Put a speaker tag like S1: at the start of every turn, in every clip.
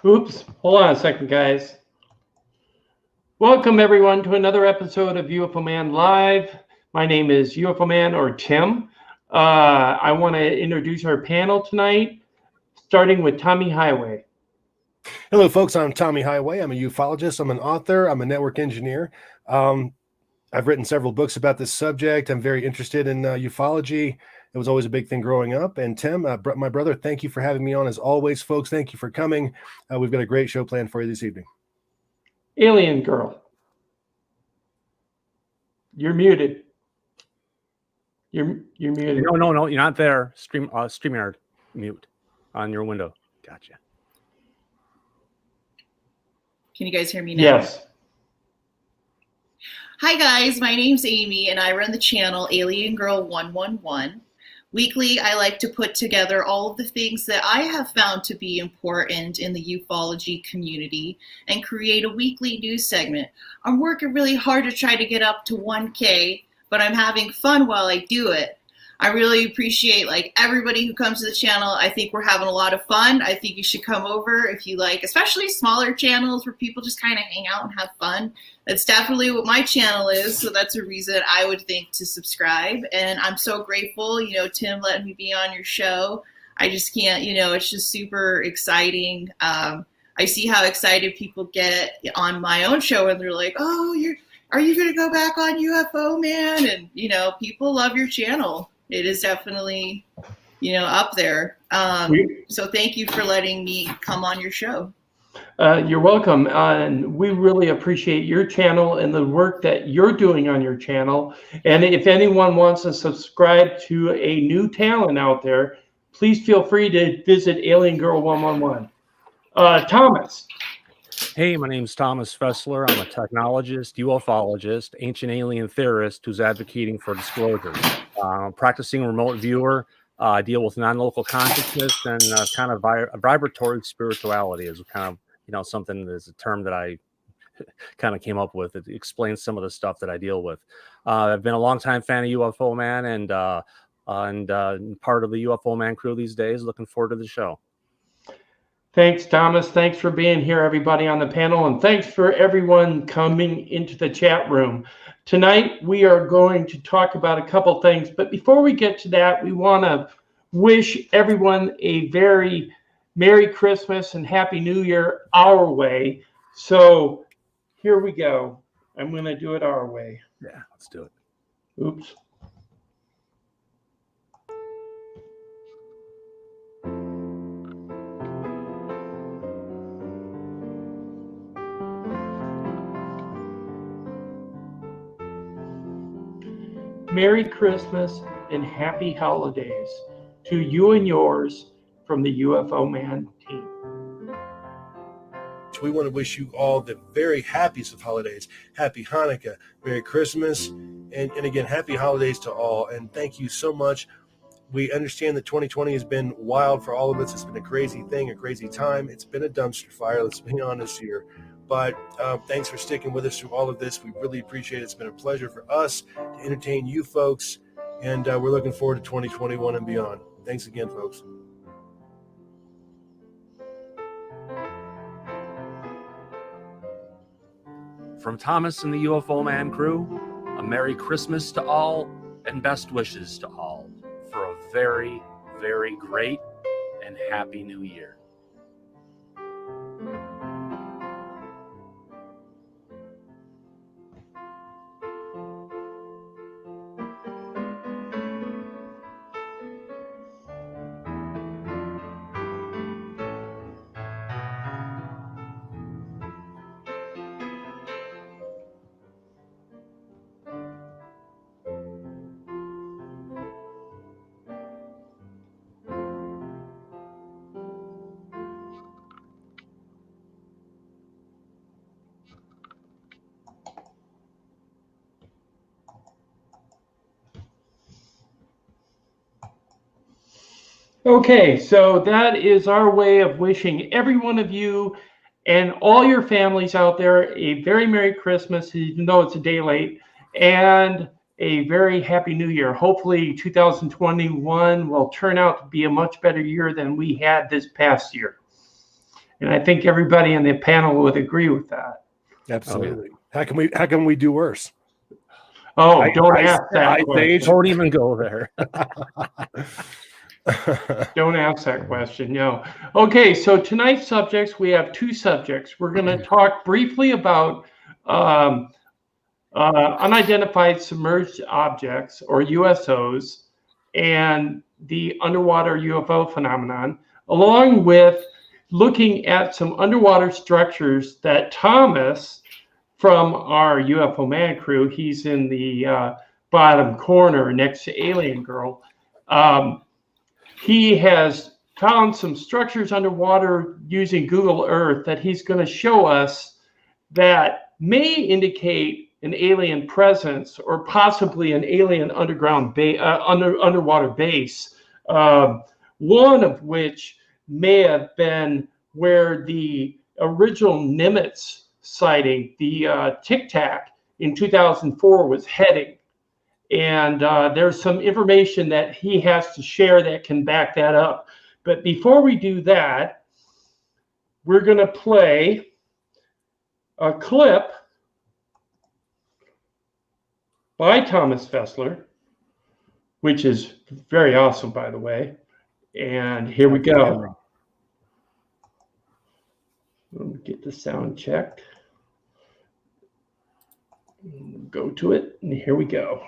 S1: Oops, hold on a second, guys. Welcome, everyone, to another episode of UFO Man Live. My name is UFO Man, or Tim. I want to introduce our panel tonight, starting with Tommy Highway.
S2: Hello, folks. I'm Tommy Highway. I'm a ufologist. I'm an author. I'm a network engineer. I've written several books about this subject. I'm very interested in ufology. It was always a big thing growing up. And Tim, my brother, thank you for having me on as always, folks. Thank you for coming. We've got a great show planned for you this evening.
S1: Alien Girl. You're muted. You're muted.
S3: No, you're not there. StreamYard mute on your window. Gotcha.
S4: Can you guys hear me now?
S1: Yes.
S4: Hi guys, my name's Amy and I run the channel Alien Girl 111. Weekly, I like to put together all of the things that I have found to be important in the ufology community and create a weekly news segment. I'm working really hard to try to get up to 1K, but I'm having fun while I do it. I really appreciate everybody who comes to the channel. I think we're having a lot of fun. I think you should come over if you like, especially smaller channels where people just kind of hang out and have fun. That's definitely what my channel is. So that's a reason I would think to subscribe. And I'm so grateful, Tim letting me be on your show. I just can't, it's just super exciting. I see how excited people get on my own show and they're like, oh, are you going to go back on UFO Man? And, people love your channel. It is definitely, up there. So thank you for letting me come on your show.
S1: You're welcome. And we really appreciate your channel and the work that you're doing on your channel. And if anyone wants to subscribe to a new talent out there, please feel free to visit Alien Girl 111. Thomas.
S3: Hey, my name's Thomas FESSLER. I'm a technologist, ufologist, ancient alien theorist who's advocating for disclosure. Practicing remote viewer. I deal with non-local consciousness and kind of vibratory spirituality is kind of, something that is a term that I kind of came up with. It explains some of the stuff that I deal with. I've been a longtime fan of UFO Man and part of the UFO Man crew these days. Looking forward to the show.
S1: Thanks, Thomas. Thanks for being here, everybody on the panel. And thanks for everyone coming into the chat room. Tonight, we are going to talk about a couple things. But before we get to that, we want to wish everyone a very Merry Christmas and Happy New Year our way. So here we go. I'm going to do it our way.
S3: Yeah, let's do it.
S1: Oops. Merry Christmas and Happy Holidays to you and yours from the UFO Man team.
S2: We want to wish you all the very happiest of holidays. Happy Hanukkah, Merry Christmas, and again, happy holidays to all. And thank you so much. We understand that 2020 has been wild for all of us. It's been a crazy thing, a crazy time. It's been a dumpster fire, let's be honest here. But thanks for sticking with us through all of this. We really appreciate it. It's been a pleasure for us to entertain you folks And we're looking forward to 2021 and beyond. Thanks again, folks.
S3: From Thomas and the UFO Man crew, a Merry Christmas to all and best wishes to all for a very, very great and happy new year.
S1: Okay, so that is our way of wishing every one of you and all your families out there a very Merry Christmas, even though it's a day late, and a very Happy New Year. Hopefully 2021 will turn out to be a much better year than we had this past year. And I think everybody on the panel would agree with that.
S2: Absolutely. How can we do worse?
S1: Oh, don't ask that question.
S3: Don't even go there.
S1: Don't ask that question, no. Okay, so tonight's subjects, we have two subjects. We're going to talk briefly about unidentified submerged objects, or USOs, and the underwater UFO phenomenon, along with looking at some underwater structures that Thomas from our UFO Man crew, he's in the bottom corner next to Alien Girl, he has found some structures underwater using Google Earth that he's going to show us that may indicate an alien presence or possibly an alien underground underwater base. One of which may have been where the original Nimitz sighting, the Tic Tac in 2004, was heading. And there's some information that he has to share that can back that up. But before we do that, we're going to play a clip by Thomas FESSLER, which is very awesome, by the way. And here we go. Let me get the sound checked. Go to it, and here we go.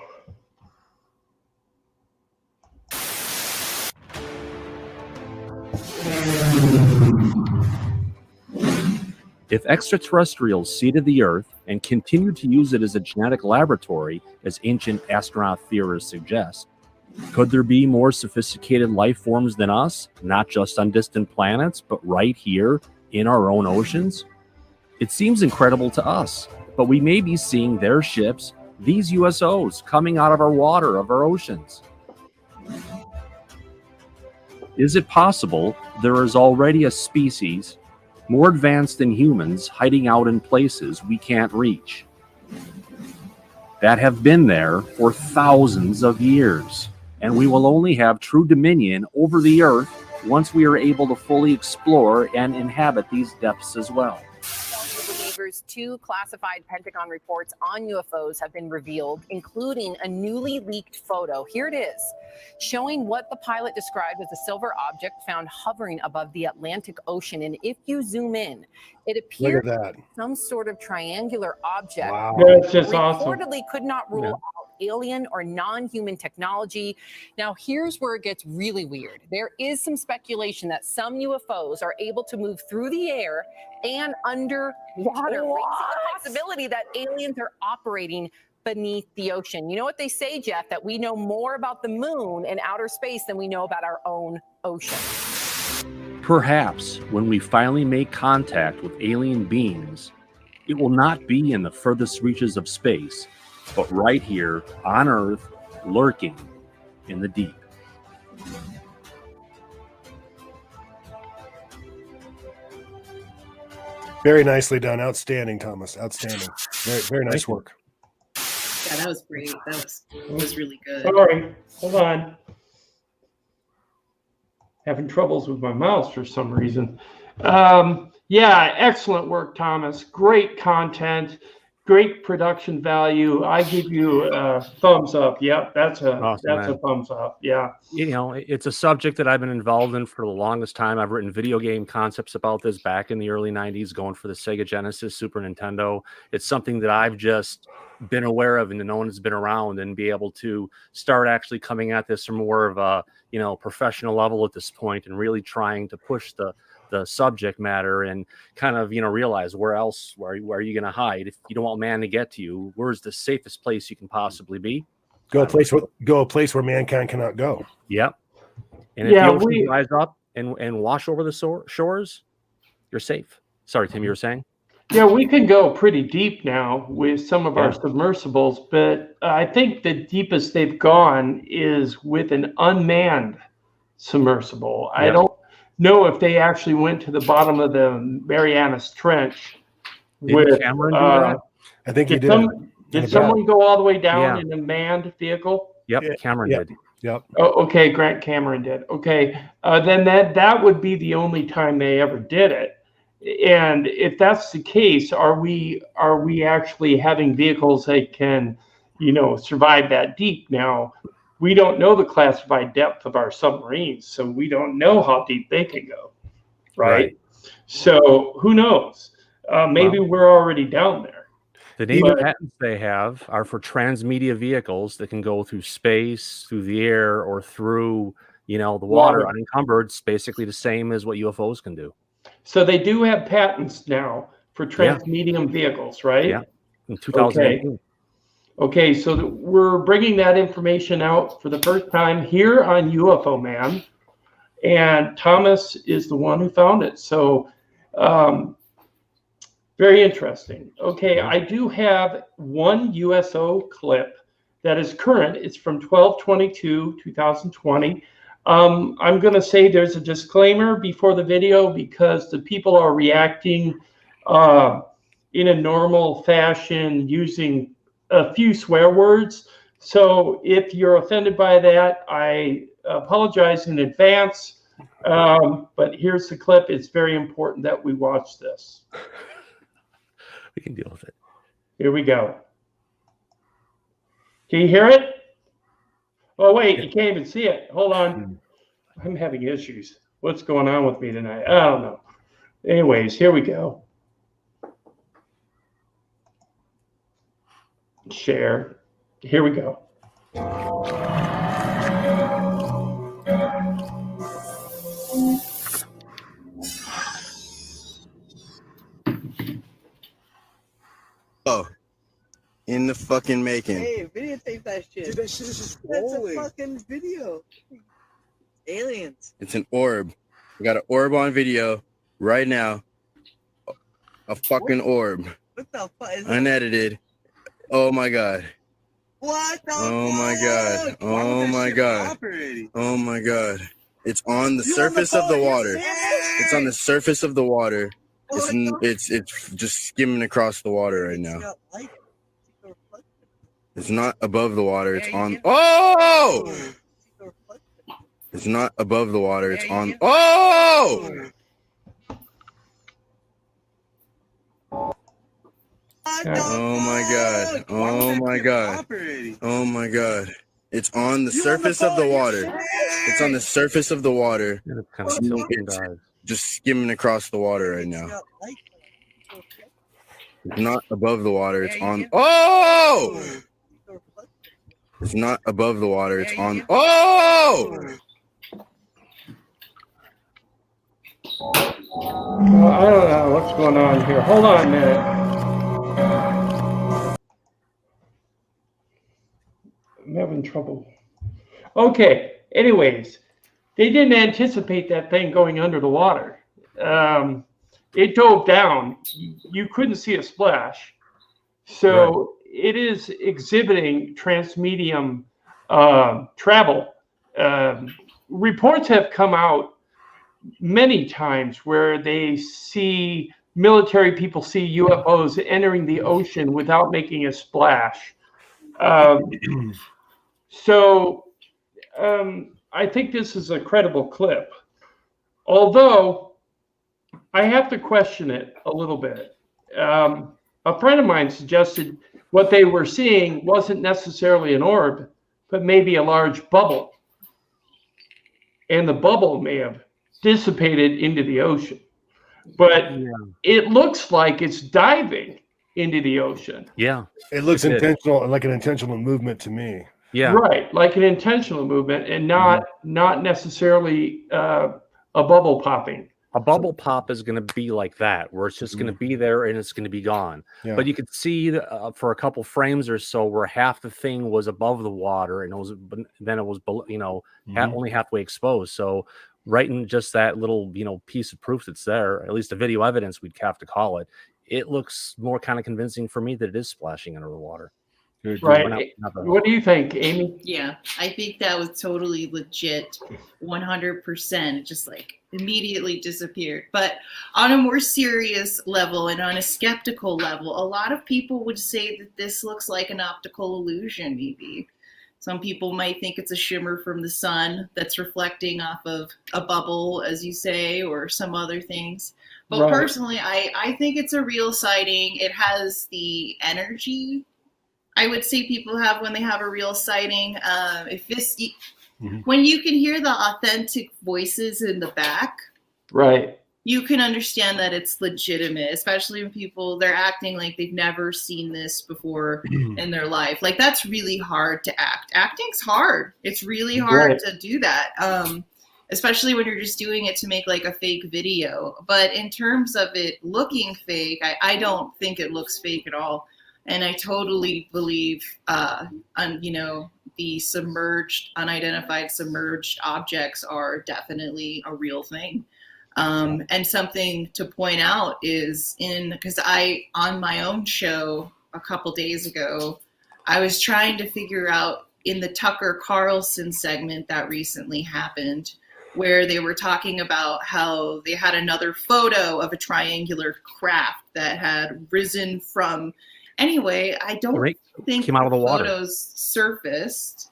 S3: If extraterrestrials seeded the Earth and continued to use it as a genetic laboratory, as ancient astronaut theorists suggest, could there be more sophisticated life forms than us, not just on distant planets, but right here in our own oceans? It seems incredible to us, but we may be seeing their ships, these USOs, coming out of our water, of our oceans. Is it possible there is already a species more advanced than humans hiding out in places we can't reach, that have been there for thousands of years, and we will only have true dominion over the Earth once we are able to fully explore and inhabit these depths as well?
S5: Two classified Pentagon reports on UFOs have been revealed, including a newly leaked photo. Here it is, showing what the pilot described as a silver object found hovering above the Atlantic Ocean. And if you zoom in, it appears some sort of triangular object.
S2: Wow.
S1: That's just awesome.
S5: Reportedly could not rule out alien or non-human technology. Now, here's where it gets really weird. There is some speculation that some UFOs are able to move through the air and underwater, raising the possibility that aliens are operating beneath the ocean. You know what they say, Jeff, that we know more about the moon and outer space than we know about our own ocean.
S3: Perhaps when we finally make contact with alien beings, it will not be in the furthest reaches of space, but right here on Earth, lurking in the deep.
S2: Very nicely done. Outstanding, Thomas. Outstanding. Very, very nice work.
S4: Yeah, that was great. That was really good.
S1: Sorry, hold on. Having troubles with my mouse for some reason. Yeah, excellent work, Thomas. Great content, great production value. I give you a thumbs up. Yep, that's a thumbs up. Yeah.
S3: You know, it's a subject that I've been involved in for the longest time. I've written video game concepts about this back in the early 90s, going for the Sega Genesis, Super Nintendo. It's something that I've just been aware of and known has been around, and be able to start actually coming at this from more of a, you know, professional level at this point, and really trying to push the subject matter, and kind of, you know, realize where are you going to hide if you don't want man to get to you? Where's the safest place you can possibly be? Go
S2: a place where mankind cannot go.
S3: Yep. And if the ocean rise up and wash over the shores, you're safe. Sorry, Tim, you were saying?
S1: Yeah, we can go pretty deep now with some of our submersibles, but I think the deepest they've gone is with an unmanned submersible. I don't know if they actually went to the bottom of the Marianas Trench.
S3: Did Cameron do that?
S2: I think he did.
S1: Did someone go all the way down in a manned vehicle?
S3: Yep, Cameron did.
S2: Yep.
S1: Oh, okay, Grant Cameron did. Okay, then that would be the only time they ever did it. And if that's the case, are we actually having vehicles that can, you know, survive that deep? Now, we don't know the classified depth of our submarines, so we don't know how deep they can go, right? So who knows? Maybe we're already down there.
S3: The Navy patents they have are for transmedia vehicles that can go through space, through the air, or through, you know, the water unencumbered. It's basically the same as what UFOs can do.
S1: So they do have patents now for transmedium vehicles, right?
S3: Yeah, in 2018.
S1: Okay, so we're bringing that information out for the first time here on UFO Man, and Thomas is the one who found it. So very interesting. Okay, I do have one USO clip that is current. It's from 12/22/2020. I'm going to say there's a disclaimer before the video because the people are reacting in a normal fashion using a few swear words. So if you're offended by that, I apologize in advance. But here's the clip. It's very important that we watch this.
S3: We can deal with it.
S1: Here we go. Can you hear it? Oh, wait, you can't even see it. Hold on. I'm having issues. What's going on with me tonight? I don't know. Anyways, here we go. Share. Here we go.
S6: Oh, in the fucking making.
S7: Hey, videotape that shit.
S6: Dude, that shit is just
S7: That's
S6: rolling.
S7: a fucking video. Aliens.
S6: It's an orb. We got an orb on video right now. A fucking orb.
S7: What the fuck is
S6: Unedited. Oh my god.
S7: What the
S6: Oh my god.
S7: fuck?
S6: Oh my god. Oh my god. It's on the surface of the water. It's on the surface of the water. It's just skimming across the water right now. It's not above the water. It's on. Oh! It's not above the water. It's on. Oh! Oh my god. Oh my god. Oh my god. It's on the surface of the water. It's on the surface of the water. It's just skimming across the water right now. It's not above the water. It's on. Oh! It's not above the water. It's on. Oh!
S1: Well, I don't know what's going on here. Hold on a minute. I'm having trouble. Okay. Anyways, they didn't anticipate that thing going under the water. It dove down. You couldn't see a splash. So it is exhibiting transmedium travel. Reports have come out many times where they see military people see UFOs entering the ocean without making a splash. So I think this is a credible clip, although I have to question it a little bit. A friend of mine suggested what they were seeing wasn't necessarily an orb, but maybe a large bubble. And the bubble may have dissipated into the ocean. But it looks like it's diving into the ocean.
S3: Yeah.
S2: It looks intentional, like an intentional movement to me.
S3: Yeah.
S1: Right, like an intentional movement and not necessarily a bubble popping.
S3: A bubble pop is going to be like that, where it's just going to be there and it's going to be gone.
S2: Yeah.
S3: But you could see for a couple frames or so where half the thing was above the water and then it was below, only halfway exposed. So right in just that little piece of proof that's there, at least the video evidence we'd have to call it, it looks more kind of convincing for me that it is splashing under the water.
S1: Right. What do you think, Amy?
S4: Yeah, I think that was totally legit, 100%. It just like immediately disappeared. But on a more serious level and on a skeptical level, a lot of people would say that this looks like an optical illusion, maybe. Some people might think it's a shimmer from the sun that's reflecting off of a bubble, as you say, or some other things. But personally, I think it's a real sighting. It has the energy I would say people have when they have a real sighting. When you can hear the authentic voices in the back,
S1: right,
S4: you can understand that it's legitimate, especially when they're acting like they've never seen this before in their life. Like, that's really hard to act. Acting's hard. It's really hard to do that, especially when you're just doing it to make like a fake video. But in terms of it looking fake, I don't think it looks fake at all. And I totally believe, the unidentified submerged objects are definitely a real thing. And something to point out is because on my own show a couple days ago, I was trying to figure out in the Tucker Carlson segment that recently happened, where they were talking about how they had another photo of a triangular craft that had risen from. Anyway, I don't think
S3: came out of the water.
S4: Photos surfaced.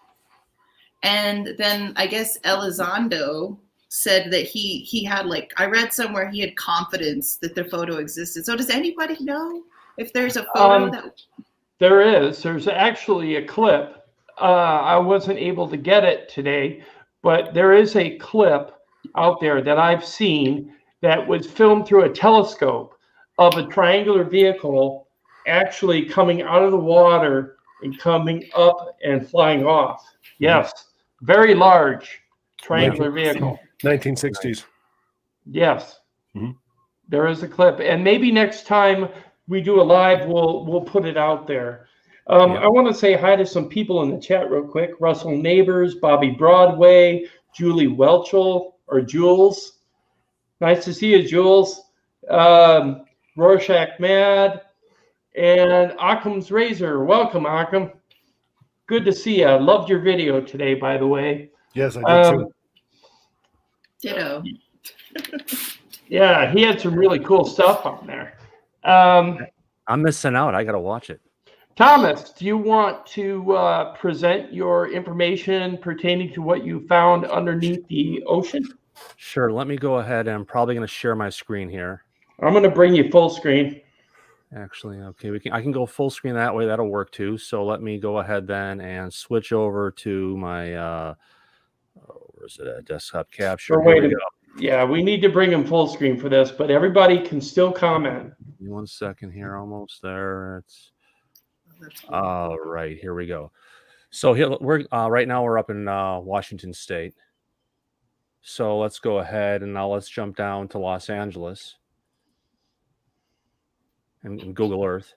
S4: And then I guess Elizondo said that he had I read somewhere he had confidence that the photo existed. So does anybody know if there's a photo that?
S1: There's actually a clip. I wasn't able to get it today, but there is a clip out there that I've seen that was filmed through a telescope of a triangular vehicle actually coming out of the water and coming up and flying off. Yes, very large triangular vehicle.
S2: 1960s.
S1: Yes, there is a clip, and maybe next time we do a live, we'll put it out there. I want to say hi to some people in the chat real quick. Russell Neighbors, Bobby Broadway, Julie Welchel or Jules. Nice to see you, Jules. Rorschach Mad. And Occam's Razor. Welcome, Occam. Good to see you. I loved your video today, by the way.
S2: Yes, I did too.
S4: Ditto.
S1: Yeah, he had some really cool stuff on there.
S3: I'm missing out. I got to watch it.
S1: Thomas, do you want to present your information pertaining to what you found underneath the ocean?
S3: Sure. Let me go ahead. I'm probably going to share my screen here.
S1: I'm going to bring you full screen.
S3: Actually, okay, I can go full screen that way. That'll work too. So let me go ahead then and switch over to my where's it at? Desktop capture.
S1: Yeah, we need to bring him full screen for this, but everybody can still comment.
S3: 1 second here, almost there. It's all right. Here we go. So we're right now we're up in Washington State. So let's go ahead and now let's jump down to Los Angeles. And Google Earth.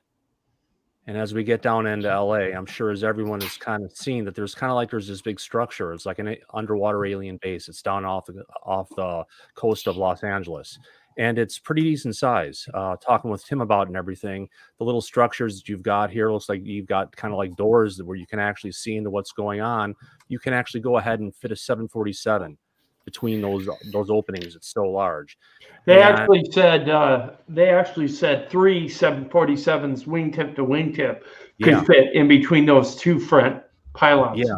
S3: And as we get down into LA, I'm sure as everyone has kind of seen that there's this big structure. It's like an underwater alien base. It's down off the coast of Los Angeles. And it's pretty decent size. Talking with Tim about it and everything, the little structures that you've got here looks like you've got kind of like doors where you can actually see into what's going on. You can actually go ahead and fit a 747 between those openings. It's so large.
S1: They
S3: And-
S1: actually said 3 747s wingtip to wingtip could
S3: Yeah.
S1: fit in between those two front pylons.
S3: Yeah.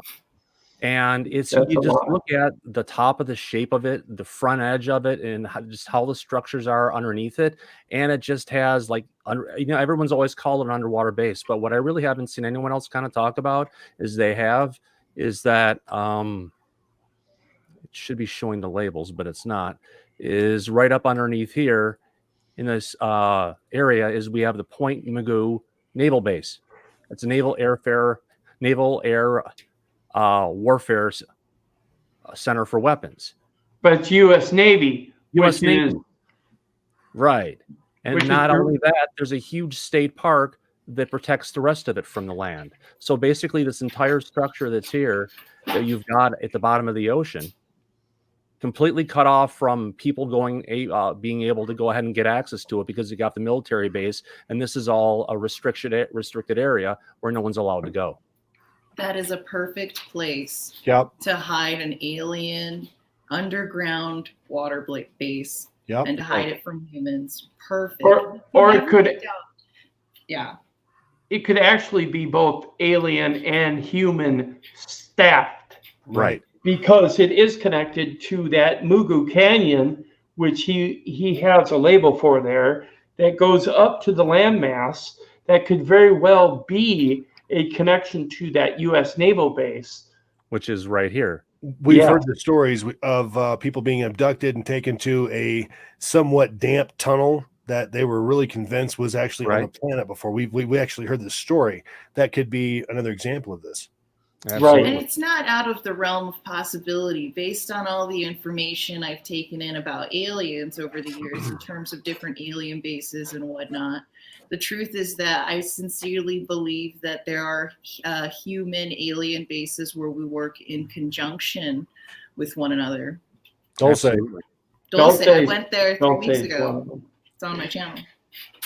S3: And it's
S1: That's
S3: you
S1: a
S3: just
S1: lot.
S3: look at the top of the shape of it, the front edge of it, and just how the structures are underneath it. And it just has like, everyone's always called it an underwater base, but what I really haven't seen anyone else kind of talk about is that it should be showing the labels, but it's not, is right up underneath here in this area is we have the Point Mugu Naval Base. It's a naval air warfare center for weapons.
S1: But it's U.S. Navy.
S3: U.S.
S1: which
S3: Navy.
S1: is-
S3: Right. And
S1: which is
S3: not
S1: your-
S3: only that, there's a huge state park that protects the rest of it from the land. So basically, this entire structure that's here that you've got at the bottom of the ocean, completely cut off from people being able to go ahead and get access to it because you got the military base, and this is all a restricted area where no one's allowed to go.
S4: That is a perfect place
S2: Yep.
S4: to hide an alien underground water base
S2: Yep.
S4: and to hide it from humans. Perfect.
S1: Or it could
S4: Yeah.
S1: it could actually be both alien and human staffed,
S3: Right.
S1: because it is connected to that Mugu Canyon, which he has a label for there, that goes up to the landmass. That could very well be a connection to that U.S. naval base.
S3: Which is right here.
S2: We've
S1: Yeah.
S2: heard the stories of people being abducted and taken to a somewhat damp tunnel that they were really convinced was actually on
S3: Right.
S2: the planet before. We actually heard this story. That could be another example of this.
S3: Absolutely.
S4: And it's not out of the realm of possibility based on all the information I've taken in about aliens over the years in terms of different alien bases and whatnot. The truth is that I sincerely believe that there are human alien bases where we work in conjunction with one another.
S2: Don't say.
S3: Absolutely.
S4: Dulce, I
S1: say-
S4: went there 3
S1: Don't
S4: weeks
S1: say it's one
S4: ago.
S1: of them.
S4: It's on my channel.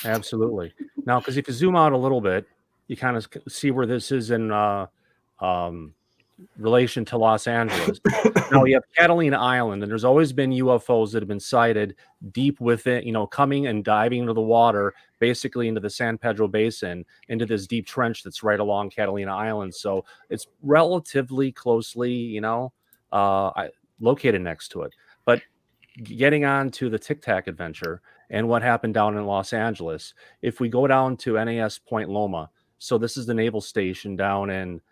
S3: Absolutely. Now, because if you zoom out a little bit, you kind of see where this is in relation to Los Angeles. Now, you have Catalina Island, and there's always been UFOs that have been sighted deep within, coming and diving into the water, basically into the San Pedro Basin, into this deep trench that's right along Catalina Island. So it's relatively closely, located next to it. But getting on to the Tic Tac adventure and what happened down in Los Angeles, if we go down to NAS Point Loma, so this is the naval station down in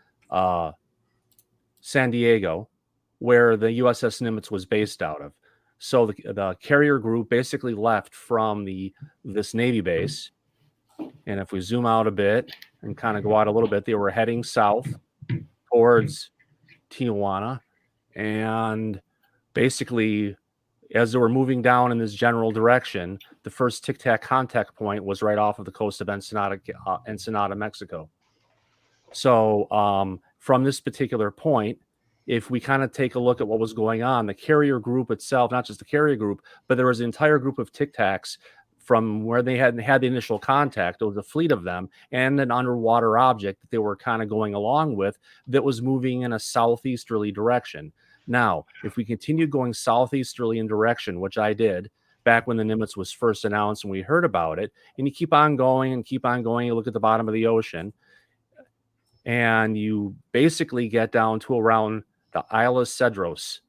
S3: San Diego, where the USS Nimitz was based out of. So the carrier group basically left from this Navy base. And if we zoom out a bit and kind of go out a little bit, they were heading south towards Tijuana. And basically, as they were moving down in this general direction, the first Tic Tac contact point was right off of the coast of Ensenada, Mexico. So from this particular point, if we kind of take a look at what was going on, the carrier group itself, not just the carrier group, but there was an entire group of Tic Tacs from where they had the initial contact. There was a fleet of them and an underwater object that they were kind of going along with that was moving in a southeasterly direction. Now, if we continue going southeasterly in direction, which I did back when the Nimitz was first announced and we heard about it, and you keep on going, you look at the bottom of the ocean, and you basically get down to around the Isla Cedros,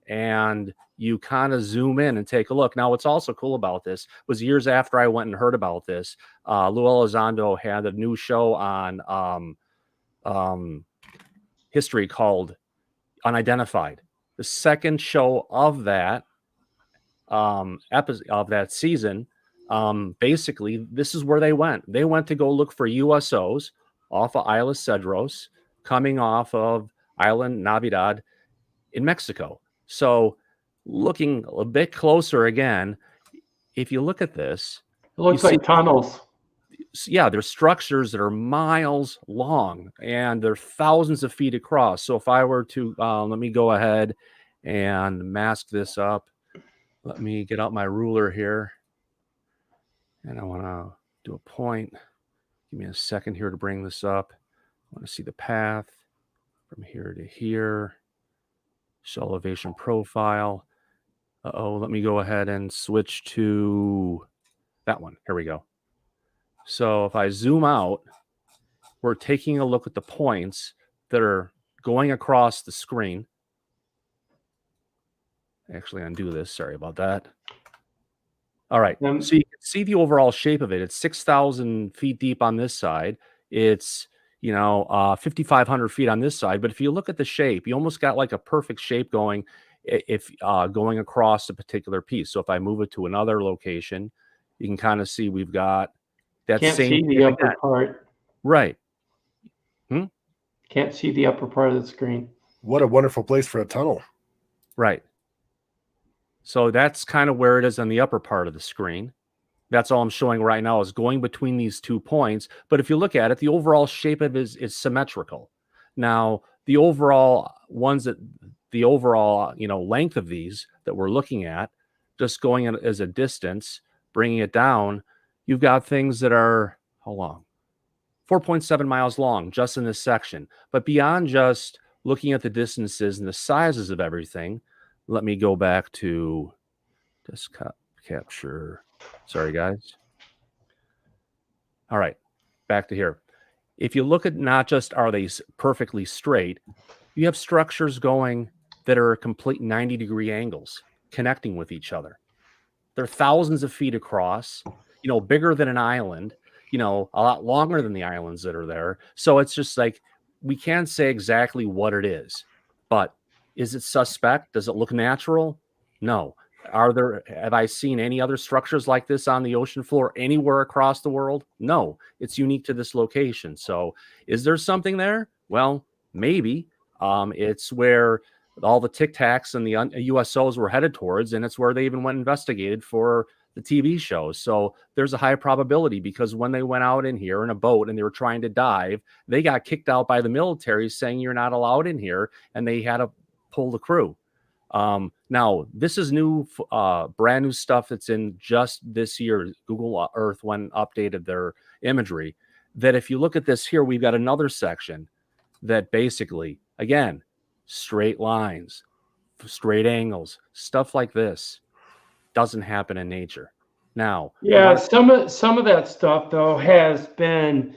S3: and you kind of zoom in and take a look. Now, what's also cool about this was years after I went and heard about this, Lou Elizondo had a new show on history called Unidentified. The second show of that episode of that season, basically, this is where they went. They went to go look for USOs off of Isla Cedros, coming off of Island Navidad in Mexico. So looking a bit closer again, if you look at this,
S1: It looks
S3: You
S1: like tunnels.
S3: yeah, there's structures that are miles long and they're thousands of feet across. So if I were to, let me go ahead and mask this up. Let me get out my ruler here. And I want to do a point. Give me a second here to bring this up. I want to see the path from here to here. Show elevation profile. Uh-oh, let me go ahead and switch to that one. Here we go. So if I zoom out, we're taking a look at the points that are going across the screen. Actually, undo this. Sorry about that. All right. So you can see the overall shape of it. It's 6,000 feet deep on this side. It's, 5,500 feet on this side. But if you look at the shape, you almost got like a perfect shape going if going across a particular piece. So if I move it to another location, you can kind of see we've got that
S1: Can't
S3: same
S1: see the upper part.
S3: Right.
S1: Can't see the upper part of the screen.
S2: What a wonderful place for a tunnel.
S3: Right. So that's kind of where it is on the upper part of the screen. That's all I'm showing right now is going between these 2 points. But if you look at it, the overall shape of it is symmetrical. Now, the overall length of these that we're looking at, just going in as a distance, bringing it down, you've got things that are, how long? 4.7 miles long just in this section. But beyond just looking at the distances and the sizes of everything, let me go back to just capture. Sorry, guys. All right, back to here. If you look at not just are they perfectly straight, you have structures going that are complete 90-degree angles connecting with each other. They're thousands of feet across, bigger than an island, a lot longer than the islands that are there. So it's just like, we can't say exactly what it is, but is it suspect? Does it look natural? No. Have I seen any other structures like this on the ocean floor anywhere across the world? No, it's unique to this location. So is there something there? Well, maybe. It's where all the Tic Tacs and the USOs were headed towards, and it's where they even went investigated for the TV shows. So there's a high probability, because when they went out in here in a boat and they were trying to dive, they got kicked out by the military saying you're not allowed in here, and they had to pull the crew. Now this is new, brand new stuff that's in just this year. Google Earth, when updated their imagery, that if you look at this here, we've got another section that basically, again, straight lines, straight angles, stuff like this doesn't happen in nature. Now,
S1: yeah, some of that stuff though has been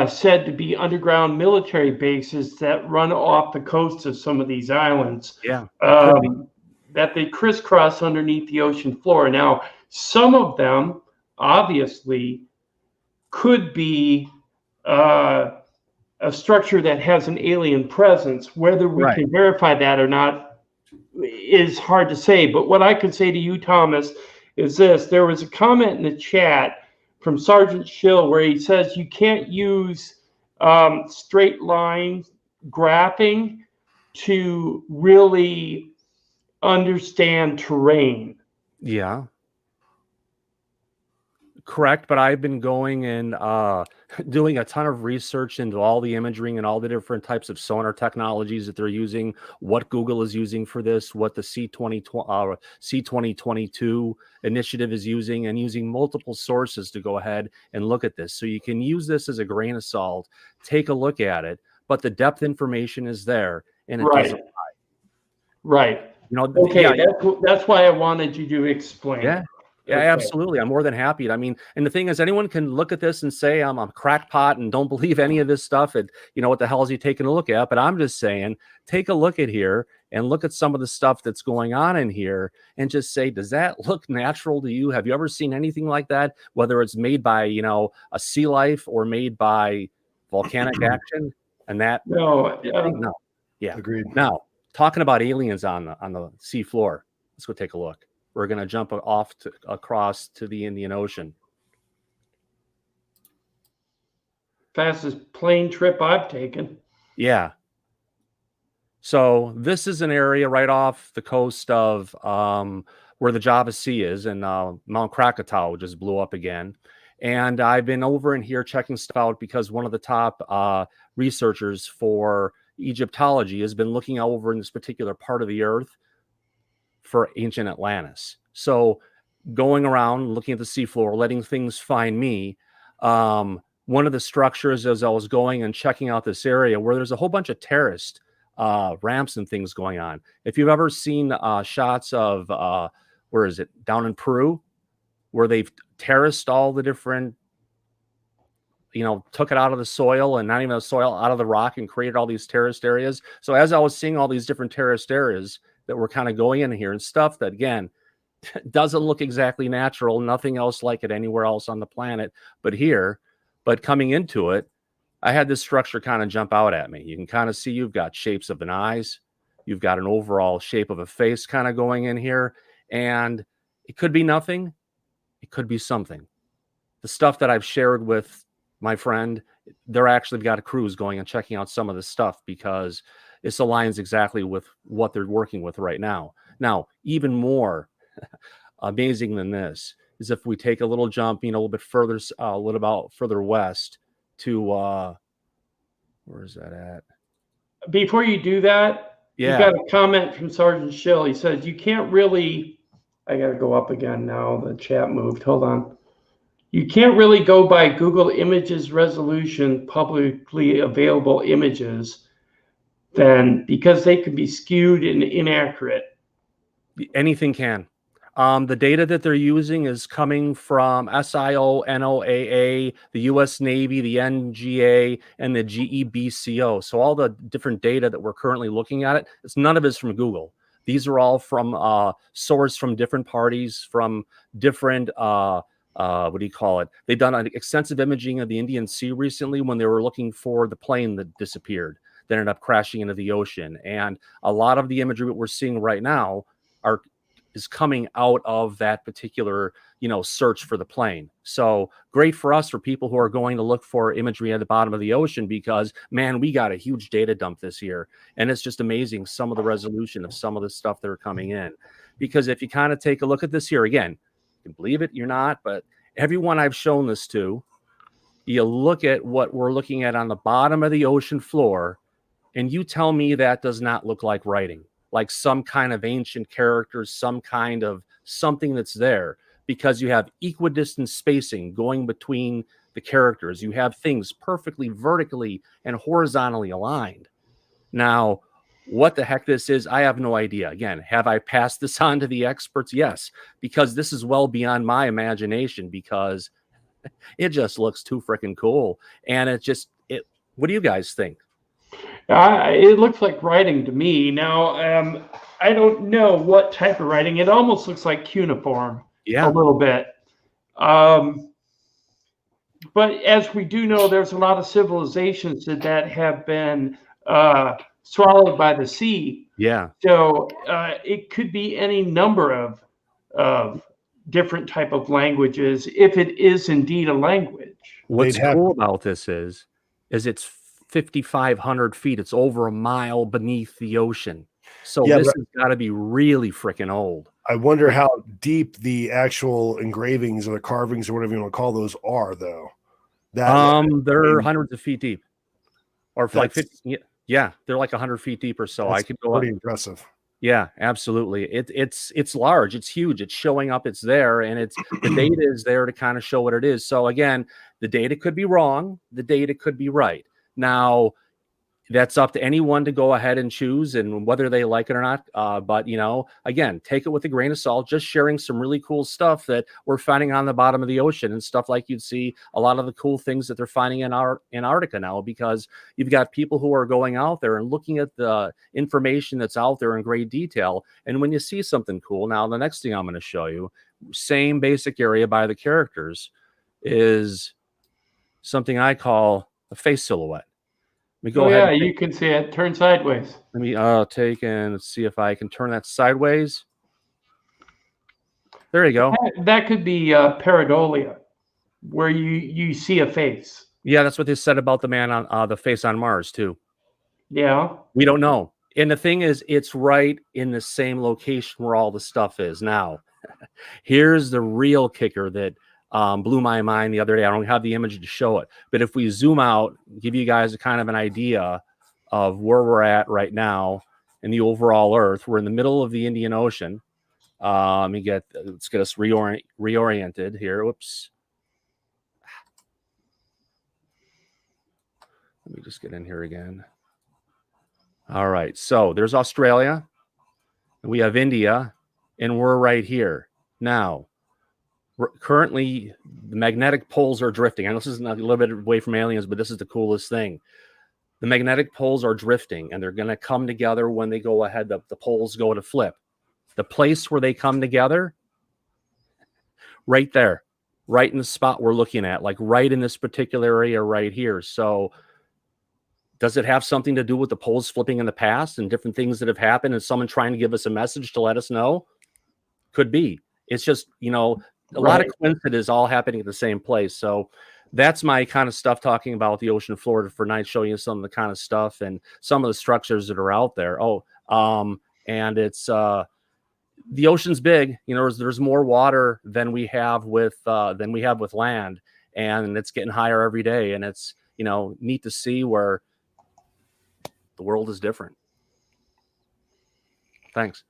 S1: said to be underground military bases that run off the coast of some of these islands.
S3: Yeah,
S1: that they crisscross underneath the ocean floor. Now, some of them obviously could be a structure that has an alien presence. Whether we can verify that or not is hard to say. But what I could say to you, Thomas, is this. There was a comment in the chat from Sergeant Schill where he says you can't use straight line graphing to really understand terrain.
S3: Yeah. Correct, but I've been going and doing a ton of research into all the imaging and all the different types of sonar technologies that they're using, what Google is using for this, what the C2022 initiative is using, and using multiple sources to go ahead and look at this. So you can use this as a grain of salt, take a look at it, but the depth information is there, and it doesn't lie.
S1: Right. Okay, that's why I wanted you to explain.
S3: Yeah. Yeah, okay. Absolutely. I'm more than happy. I mean, and the thing is, anyone can look at this and say, I'm a crackpot and don't believe any of this stuff. And, what the hell is he taking a look at? But I'm just saying, take a look at here and look at some of the stuff that's going on in here and just say, does that look natural to you? Have you ever seen anything like that? Whether it's made by, a sea life or made by volcanic action and that.
S1: No.
S3: No. Yeah.
S2: Agreed.
S3: Now, talking about aliens on the sea floor, let's go take a look. We're going to jump across to the Indian Ocean.
S1: Fastest plane trip I've taken.
S3: Yeah. So this is an area right off the coast of where the Java Sea is, and Mount Krakatoa just blew up again. And I've been over in here checking stuff out because one of the top researchers for Egyptology has been looking over in this particular part of the earth for ancient Atlantis. So going around, looking at the seafloor, letting things find me. One of the structures as I was going and checking out this area where there's a whole bunch of terraced ramps and things going on. If you've ever seen shots of where is it, down in Peru, where they've terraced all the different, you know, took it out of the soil, and not even the soil, out of the rock, and created all these terraced areas. So as I was seeing all these different terraced areas that were kind of going in here and stuff that, again, doesn't look exactly natural, nothing else like it anywhere else on the planet but here. But coming into it, I had this structure kind of jump out at me. You can kind of see you've got shapes of an eyes, you've got an overall shape of a face kind of going in here, and it could be nothing, it could be something. The stuff that I've shared with my friend, they're actually got a CRUZ going and checking out some of this stuff because this aligns exactly with what they're working with right now. Now, even more amazing than this is if we take a little jump, you know, a little bit further, a little about further west to where is that at?
S1: Before you do that,
S3: Yeah.
S1: you got a comment from Sergeant Schill. He says you can't really. I got to go up again now. The chat moved. Hold on. You can't really go by Google Images resolution, publicly available images, then, because they can be skewed and inaccurate.
S3: Anything can. The data that they're using is coming from SIO, NOAA, the U.S. Navy, the NGA, and the GEBCO. So all the different data that we're currently looking at, none of it's from Google. These are all from sourced from different parties, from different, what do you call it? They've done an extensive imaging of the Indian Sea recently when they were looking for the plane that disappeared, that ended up crashing into the ocean. And a lot of the imagery that we're seeing right now is coming out of that particular, you know, search for the plane. So great for us, for people who are going to look for imagery at the bottom of the ocean, because man, we got a huge data dump this year, and it's just amazing some of the resolution of some of the stuff that are coming in. Because if you kind of take a look at this here again, you can believe it, you're not, but everyone I've shown this to, you look at what we're looking at on the bottom of the ocean floor, and you tell me that does not look like writing, like some kind of ancient characters, some kind of something that's there, because you have equidistant spacing going between the characters. You have things perfectly vertically and horizontally aligned. Now, what the heck this is, I have no idea. Again, have I passed this on to the experts? Yes, because this is well beyond my imagination, because it just looks too freaking cool. And what do you guys think?
S1: It looks like writing to me. Now, I don't know what type of writing. It almost looks like cuneiform,
S3: Yeah,
S1: a little bit. But as we do know, there's a lot of civilizations that have been swallowed by the sea.
S3: yeah.
S1: So it could be any number of different type of languages, if it is indeed a language.
S3: What's cool about this is it's 5,500 feet. It's over a mile beneath the ocean. So
S2: Yeah,
S3: this has got to be really freaking old.
S2: I wonder how deep the actual engravings or the carvings or whatever you want to call those are, though.
S3: They're hundreds of feet deep, or like 50. Yeah, they're like 100 feet deep or so. I could go
S2: pretty
S3: up.
S2: impressive.
S3: Yeah, absolutely. It's large. It's huge. It's showing up. It's there, and the data is there to kind of show what it is. So again, the data could be wrong. The data could be right. Now, that's up to anyone to go ahead and choose, and whether they like it or not. But, you know, again, take it with a grain of salt, just sharing some really cool stuff that we're finding on the bottom of the ocean, and stuff like you'd see a lot of the cool things that they're finding in Antarctica now, because you've got people who are going out there and looking at the information that's out there in great detail. And when you see something cool, now the next thing I'm going to show you, same basic area by the characters, is something I call a face silhouette. Let me go ahead.
S1: Yeah, you can see it. Turn sideways.
S3: Let me take and see if I can turn that sideways. There you go.
S1: That could be pareidolia, where you see a face.
S3: Yeah, that's what they said about the man on the face on Mars too.
S1: Yeah.
S3: We don't know. And the thing is, it's right in the same location where all the stuff is. Now, here's the real kicker that blew my mind the other day. I don't have the image to show it, but if we zoom out, give you guys a kind of an idea of where we're at right now in the overall Earth. We're in the middle of the Indian Ocean. Let's get us reoriented here. Whoops. Let me just get in here again. All right, so there's Australia, we have India, and we're right here. Now, currently, the magnetic poles are drifting. I know this is a little bit away from aliens, but this is the coolest thing. The magnetic poles are drifting, and they're going to come together when they go ahead. The poles go to flip. The place where they come together, right there, right in the spot we're looking at, like right in this particular area right here. So does it have something to do with the poles flipping in the past and different things that have happened and someone trying to give us a message to let us know? Could be. It's just, you know, a lot of coincidences all happening at the same place. So that's my kind of stuff, talking about the ocean floor for tonight, showing you some of the kind of stuff and some of the structures that are out there. And it's the ocean's big. You know, there's more water than we have with land, and it's getting higher every day. And it's, you know, neat to see where the world is different. Thanks.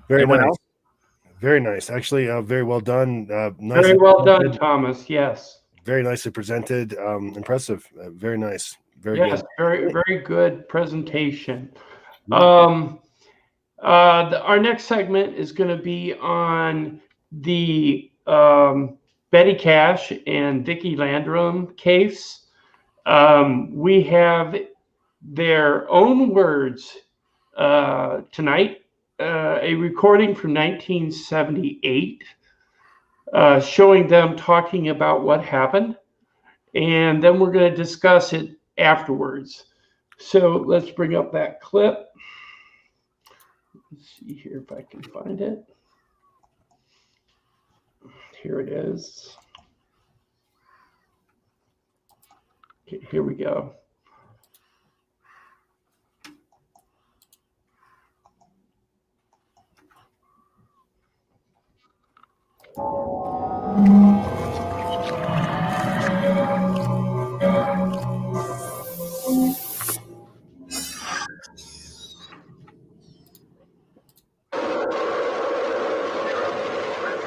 S2: Very
S3: Anyone
S2: nice.
S3: else?
S2: Very nice. Actually, very well done.
S1: Very well done, Thomas. Yes.
S2: Very nicely presented. Impressive. Very nice. Very
S1: yes,
S2: good.
S1: very good presentation. Our next segment is going to be on the Betty Cash and Vicki Landrum case. We have their own words tonight, a recording from 1978 showing them talking about what happened, and then we're going to discuss it afterwards. So let's bring up that clip. Let's see here if I can find it. Here it is. Here we go.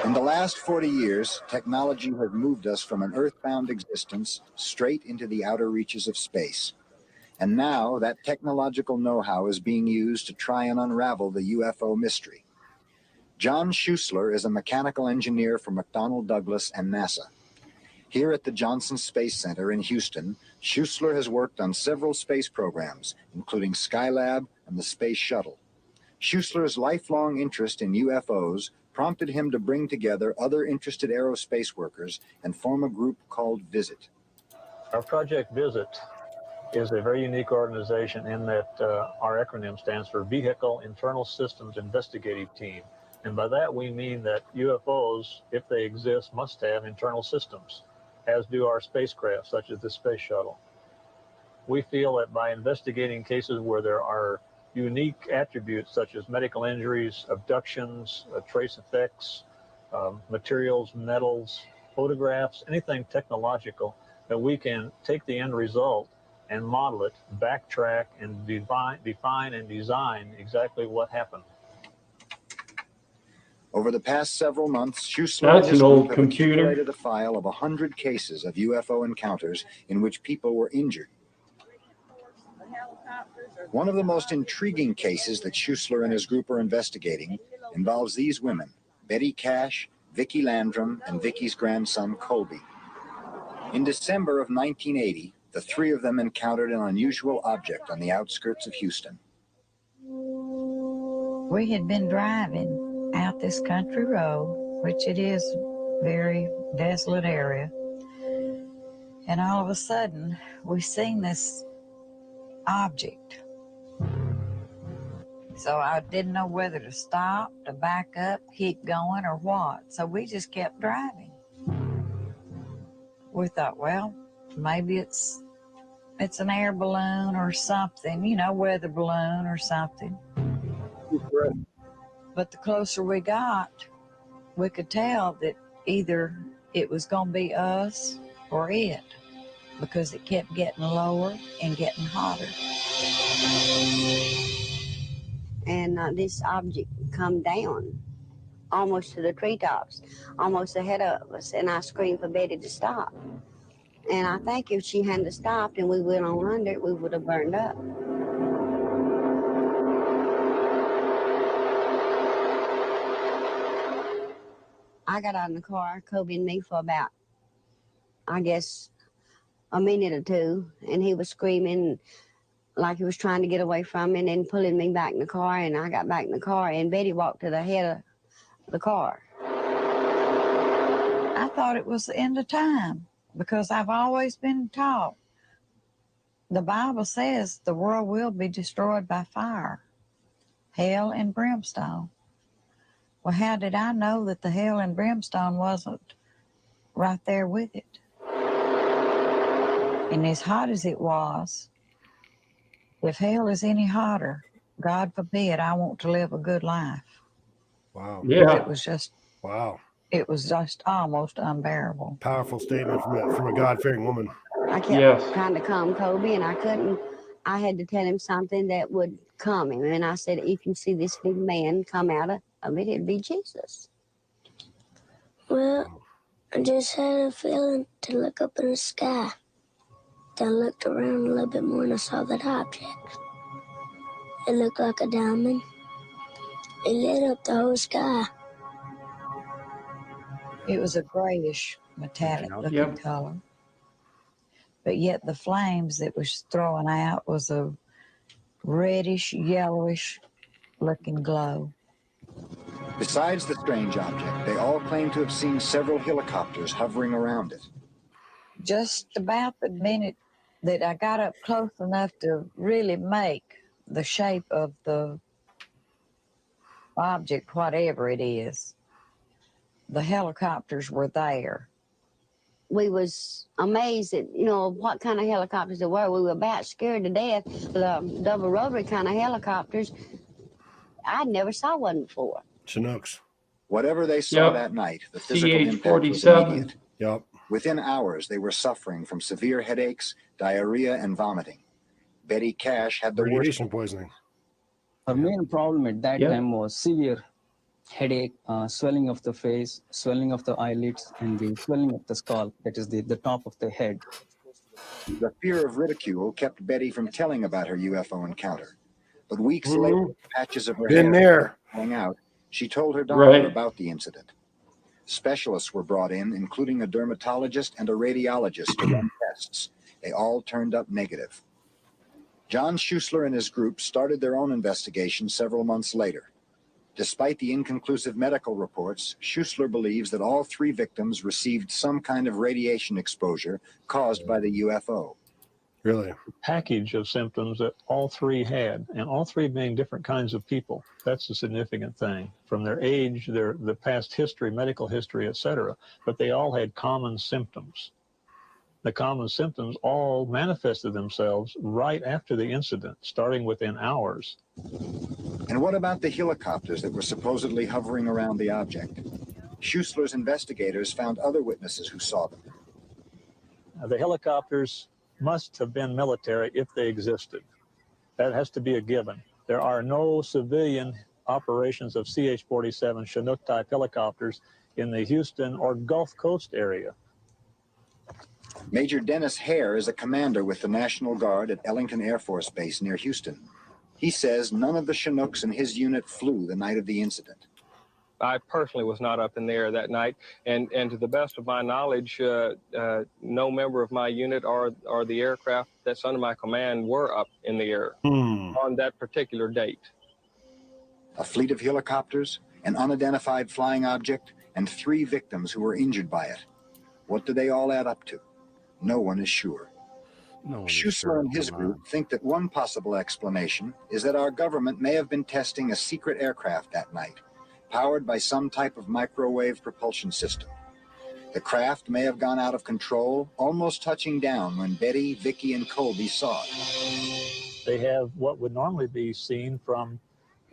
S8: In the last 40 years, technology has moved us from an earthbound existence straight into the outer reaches of space. And now that technological know-how is being used to try and unravel the UFO mystery. John Schuessler is a mechanical engineer for McDonnell Douglas and NASA. Here at the Johnson Space Center in Houston, Schuessler has worked on several space programs, including Skylab and the Space Shuttle. Schuessler's lifelong interest in UFOs prompted him to bring together other interested aerospace workers and form a group called VISIT.
S9: Our project VISIT is a very unique organization in that our acronym stands for Vehicle Internal Systems Investigative Team. And by that we mean that UFOs, if they exist, must have internal systems, as do our spacecraft, such as the Space Shuttle. We feel that by investigating cases where there are unique attributes such as medical injuries, abductions, trace effects, materials, metals, photographs, anything technological, that we can take the end result and model it, backtrack, and define and design exactly what happened.
S8: Over the past several months, Schuessler and his group have accumulated a file of 100 cases of UFO encounters in which people were injured. One of the most intriguing cases that Schuessler and his group are investigating involves these women, Betty Cash, Vicki Landrum, and Vicki's grandson, Colby. In December of 1980, the three of them encountered an unusual object on the outskirts of Houston.
S10: We had been driving out this country road, which it is a very desolate area, and all of a sudden we seen this object. So I didn't know whether to stop, to back up, keep going, or what. So we just kept driving. We thought, well, maybe it's an air balloon or something, you know, weather balloon or something. But the closer we got, we could tell that either it was going to be us or it, because it kept getting lower and getting hotter.
S11: And this object come down almost to the treetops, almost ahead of us, and I screamed for Betty to stop. And I think if she hadn't stopped and we went on under it, we would have burned up. I got out in the car, Kobe and me, for about, I guess, a minute or two, and he was screaming like he was trying to get away from me and then pulling me back in the car, and I got back in the car, and Betty walked to the head of the car.
S10: I thought it was the end of time because I've always been taught the Bible says the world will be destroyed by fire, hell and brimstone. Well, how did I know that the hell and brimstone wasn't right there with it? And as hot as it was, if hell is any hotter, God forbid I want to live a good life.
S2: Wow.
S1: Yeah.
S10: It was just,
S2: Wow.
S10: it was just almost unbearable.
S2: Powerful statement from a God-fearing woman.
S11: I kept trying to calm Kobe, and I couldn't. I had to tell him something that would calm him. And I said, if you see this big man come out of it, it'd be Jesus.
S12: Well, I just had a feeling to look up in the sky. Then I looked around a little bit more and I saw that object. It looked like a diamond. It lit up the whole sky.
S10: It was a grayish, metallic looking color. But yet the flames that was throwing out was a reddish, yellowish looking glow.
S8: Besides the strange object, they all claim to have seen several helicopters hovering around it.
S10: Just about the minute that I got up close enough to really make the shape of the object, whatever it is, the helicopters were there.
S11: We was amazed at, you know, what kind of helicopters there were. We were about scared to death. The double rotary kind of helicopters, I never saw one before.
S2: Chinooks.
S8: Whatever they saw that night, the physical impact was
S1: CH-47.
S8: immediate.
S2: Yep.
S8: Within hours, they were suffering from severe headaches, diarrhea, and vomiting. Betty Cash had the worst.
S2: Radiation poisoning.
S13: Her main problem at that time was severe headache, swelling of the face, swelling of the eyelids, and the swelling of the skull, that is the top of the head.
S8: The fear of ridicule kept Betty from telling about her UFO encounter. But weeks later, patches of her hair falling out, she told her doctor about the incident. Specialists were brought in, including a dermatologist and a radiologist, to run tests. They all turned up negative. John Schuessler and his group started their own investigation several months later. Despite the inconclusive medical reports, Schuessler believes that all three victims received some kind of radiation exposure caused by the UFO.
S2: Really?
S9: Package of symptoms that all three had, and all three being different kinds of people. That's the significant thing. From their age, the past history, medical history, etc. But they all had common symptoms. The common symptoms all manifested themselves right after the incident, starting within hours.
S8: And what about the helicopters that were supposedly hovering around the object? Schuessler's investigators found other witnesses who saw them.
S9: The helicopters must have been military if they existed. That has to be a given. There are no civilian operations of CH-47 Chinook-type helicopters in the Houston or Gulf Coast area.
S8: Major Dennis Hare is a commander with the National Guard at Ellington Air Force Base near Houston. He says none of the Chinooks in his unit flew the night of the incident.
S14: I personally was not up in the air that night, and to the best of my knowledge, no member of my unit or the aircraft that's under my command were up in the air on that particular date.
S8: A fleet of helicopters, an unidentified flying object, and 3 victims who were injured by it. What do they all add up to? No one is sure. Schuessler and his group think that one possible explanation is that our government may have been testing a secret aircraft that night, powered by some type of microwave propulsion system. The craft may have gone out of control, almost touching down when Betty, Vicky, and Colby saw it.
S9: They have what would normally be seen from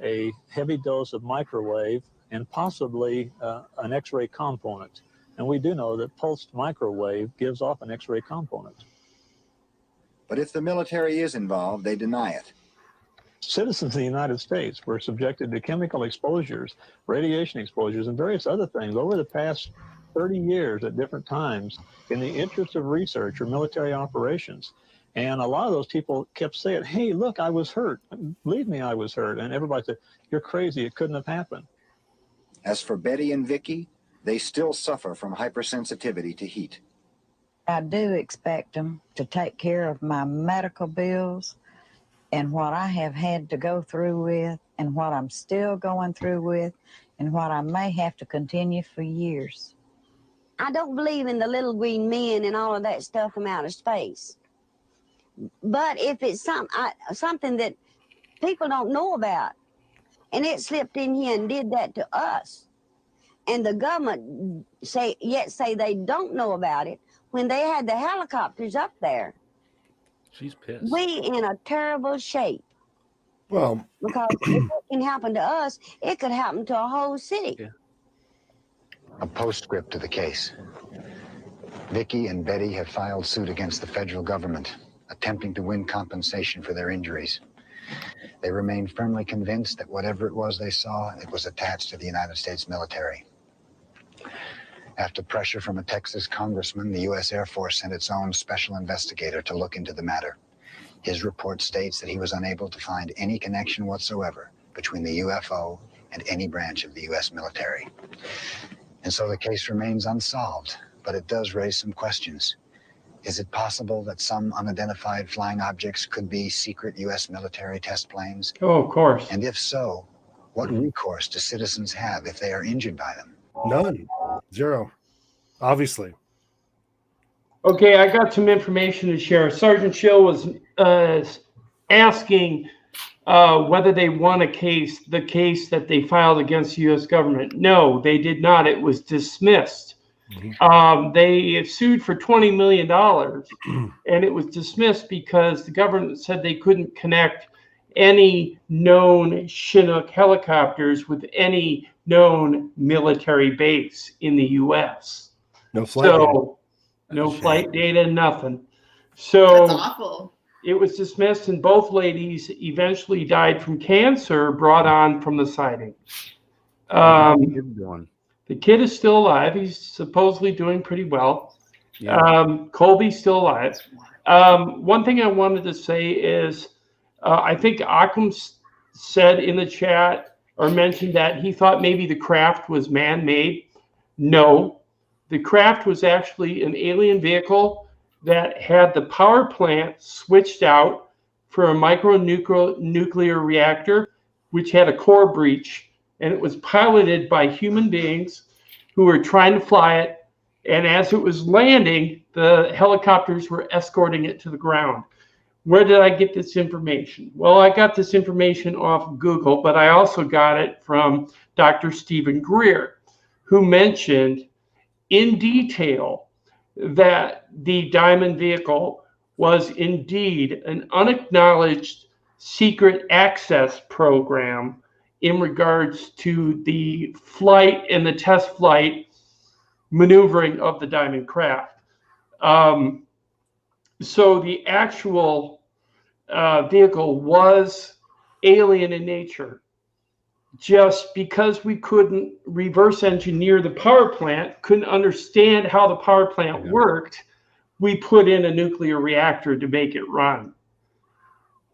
S9: a heavy dose of microwave and possibly an X-ray component. And we do know that pulsed microwave gives off an X-ray component.
S8: But if the military is involved, they deny it.
S9: Citizens of the United States were subjected to chemical exposures, radiation exposures, and various other things over the past 30 years at different times in the interest of research or military operations. And a lot of those people kept saying, hey, look, I was hurt. Believe me, I was hurt. And everybody said, you're crazy. It couldn't have happened.
S8: As for Betty and Vicky, they still suffer from hypersensitivity to heat.
S10: I do expect them to take care of my medical bills and what I have had to go through with and what I'm still going through with and what I may have to continue for years.
S11: I don't believe in the little green men and all of that stuff from outer space. But if it's something that people don't know about, and it slipped in here and did that to us, and the government say they don't know about it, when they had the helicopters up there,
S3: she's pissed.
S11: We in a terrible shape.
S2: Well,
S11: because if it can happen to us, it could happen to a whole city.
S3: Yeah.
S8: A postscript to the case. Vicky and Betty have filed suit against the federal government, attempting to win compensation for their injuries. They remain firmly convinced that whatever it was they saw, it was attached to the United States military. After pressure from a Texas congressman, the U.S. Air Force sent its own special investigator to look into the matter. His report states that he was unable to find any connection whatsoever between the UFO and any branch of the U.S. military. And so the case remains unsolved, but it does raise some questions. Is it possible that some unidentified flying objects could be secret U.S. military test planes?
S1: Oh, of course.
S8: And if so, what recourse do citizens have if they are injured by them?
S2: None. Zero. Obviously.
S1: Okay, I got some information to share. Sergeant Schill was asking whether they won the case that they filed against the U.S. government. No, they did not. It was dismissed. Mm-hmm. They sued for $20 million, and it was dismissed because the government said they couldn't connect any known Chinook helicopters with any known military base in the U.S.
S2: No flight data.
S1: No flight data, nothing. So
S4: that's awful.
S1: It was dismissed, and both ladies eventually died from cancer brought on from the sighting. The kid is still alive. He's supposedly doing pretty well. Yeah. Colby's still alive. One thing I wanted to say is I think OCCAM'S said in the chat or mentioned that he thought maybe the craft was man-made. No, the craft was actually an alien vehicle that had the power plant switched out for a micronuclear reactor, which had a core breach, and it was piloted by human beings who were trying to fly it. And as it was landing, the helicopters were escorting it to the ground. Where did I get this information? Well, I got this information off of Google, but I also got it from Dr. Stephen Greer, who mentioned in detail that the Diamond vehicle was indeed an unacknowledged secret access program in regards to the flight and the test flight maneuvering of the Diamond craft. So the actual vehicle was alien in nature. Just because we couldn't reverse engineer the power plant, couldn't understand how the power plant worked, we put in a nuclear reactor to make it run.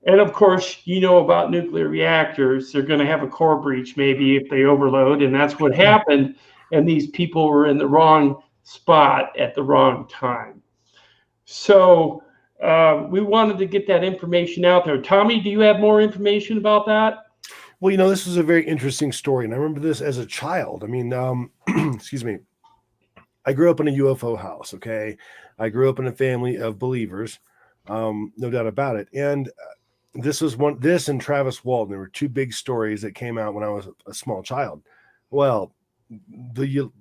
S1: And of course, you know about nuclear reactors, they're going to have a core breach maybe if they overload, and that's what happened. And these people were in the wrong spot at the wrong time. So we wanted to get that information out there. Tommy, do you have more information about that?
S2: Well, you know, this was a very interesting story, and I remember this as a child. I mean, excuse me. I grew up in a UFO house, okay? I grew up in a family of believers, no doubt about it. And this and Travis Walton, there were two big stories that came out when I was a small child. Well,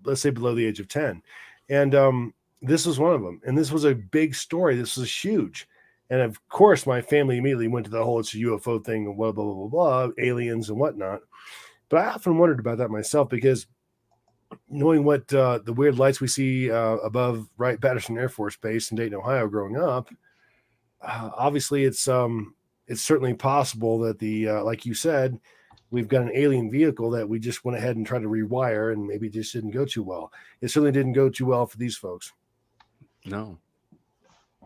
S2: let's say below the age of 10. And this was one of them. And this was a big story. This was huge. And of course, my family immediately went to the whole it's a UFO thing and blah, blah, blah, blah, blah, aliens and whatnot. But I often wondered about that myself because knowing what the weird lights we see above Wright-Patterson Air Force Base in Dayton, Ohio growing up, obviously it's certainly possible that like you said, we've got an alien vehicle that we just went ahead and tried to rewire and maybe just didn't go too well. It certainly didn't go too well for these folks.
S3: No.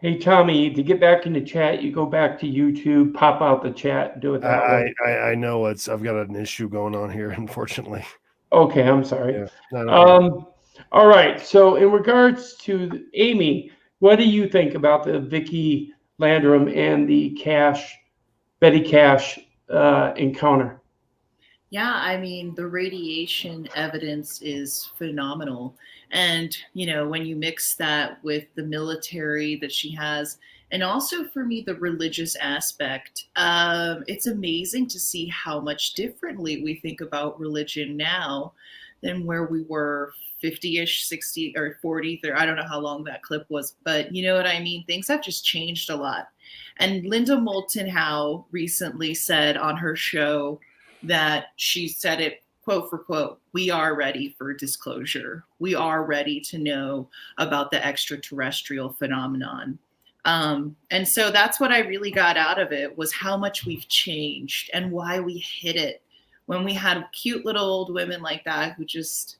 S1: Hey, Tommy, to get back in the chat, you go back to YouTube, pop out the chat, and do it that way.
S2: I know I've got an issue going on here, unfortunately.
S1: Okay, I'm sorry.
S2: Yeah. No.
S1: All right. So in regards to Amy, what do you think about the Vicky Landrum and the Betty Cash encounter?
S4: Yeah, I mean, the radiation evidence is phenomenal. And, you know, when you mix that with the military that she has, and also for me, the religious aspect, it's amazing to see how much differently we think about religion now than where we were 50-ish, 60 or 40, I don't know how long that clip was, but you know what I mean? Things have just changed a lot. And Linda Moulton Howe recently said on her show that she said it quote for quote, we are ready for disclosure. We are ready to know about the extraterrestrial phenomenon. And so that's what I really got out of it, was how much we've changed and why we hid it when we had cute little old women like that who just,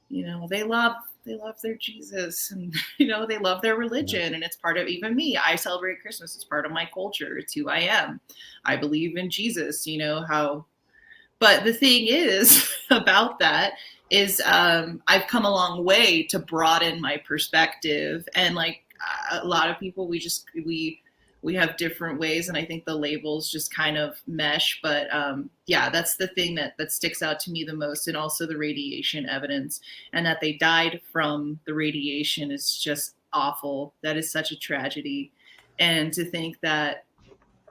S4: you know, they love their Jesus, and you know, they love their religion, and it's part of, even me, I celebrate Christmas. It's part of my culture. It's who I am. I believe in Jesus, you know, how. But the thing is about that is I've come a long way to broaden my perspective. And like a lot of people, we have different ways. And I think the labels just kind of mesh. But yeah, that's the thing that sticks out to me the most. And also the radiation evidence, and that they died from the radiation is just awful. That is such a tragedy. And to think that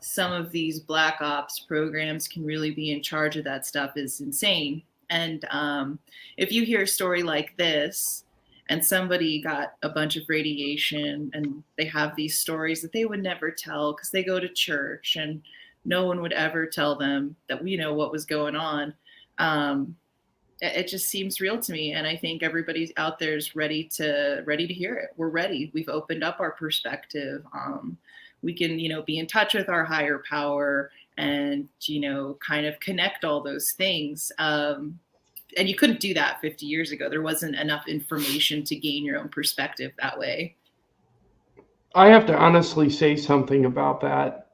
S4: some of these black ops programs can really be in charge of that stuff is insane. And if you hear a story like this and somebody got a bunch of radiation and they have these stories that they would never tell because they go to church and no one would ever tell them that, you know, what was going on. It just seems real to me. And I think everybody out there is ready to hear it. We're ready. We've opened up our perspective. We can, you know, be in touch with our higher power and, you know, kind of connect all those things. And you couldn't do that 50 years ago. There wasn't enough information to gain your own perspective that way.
S1: I have to honestly say something about that.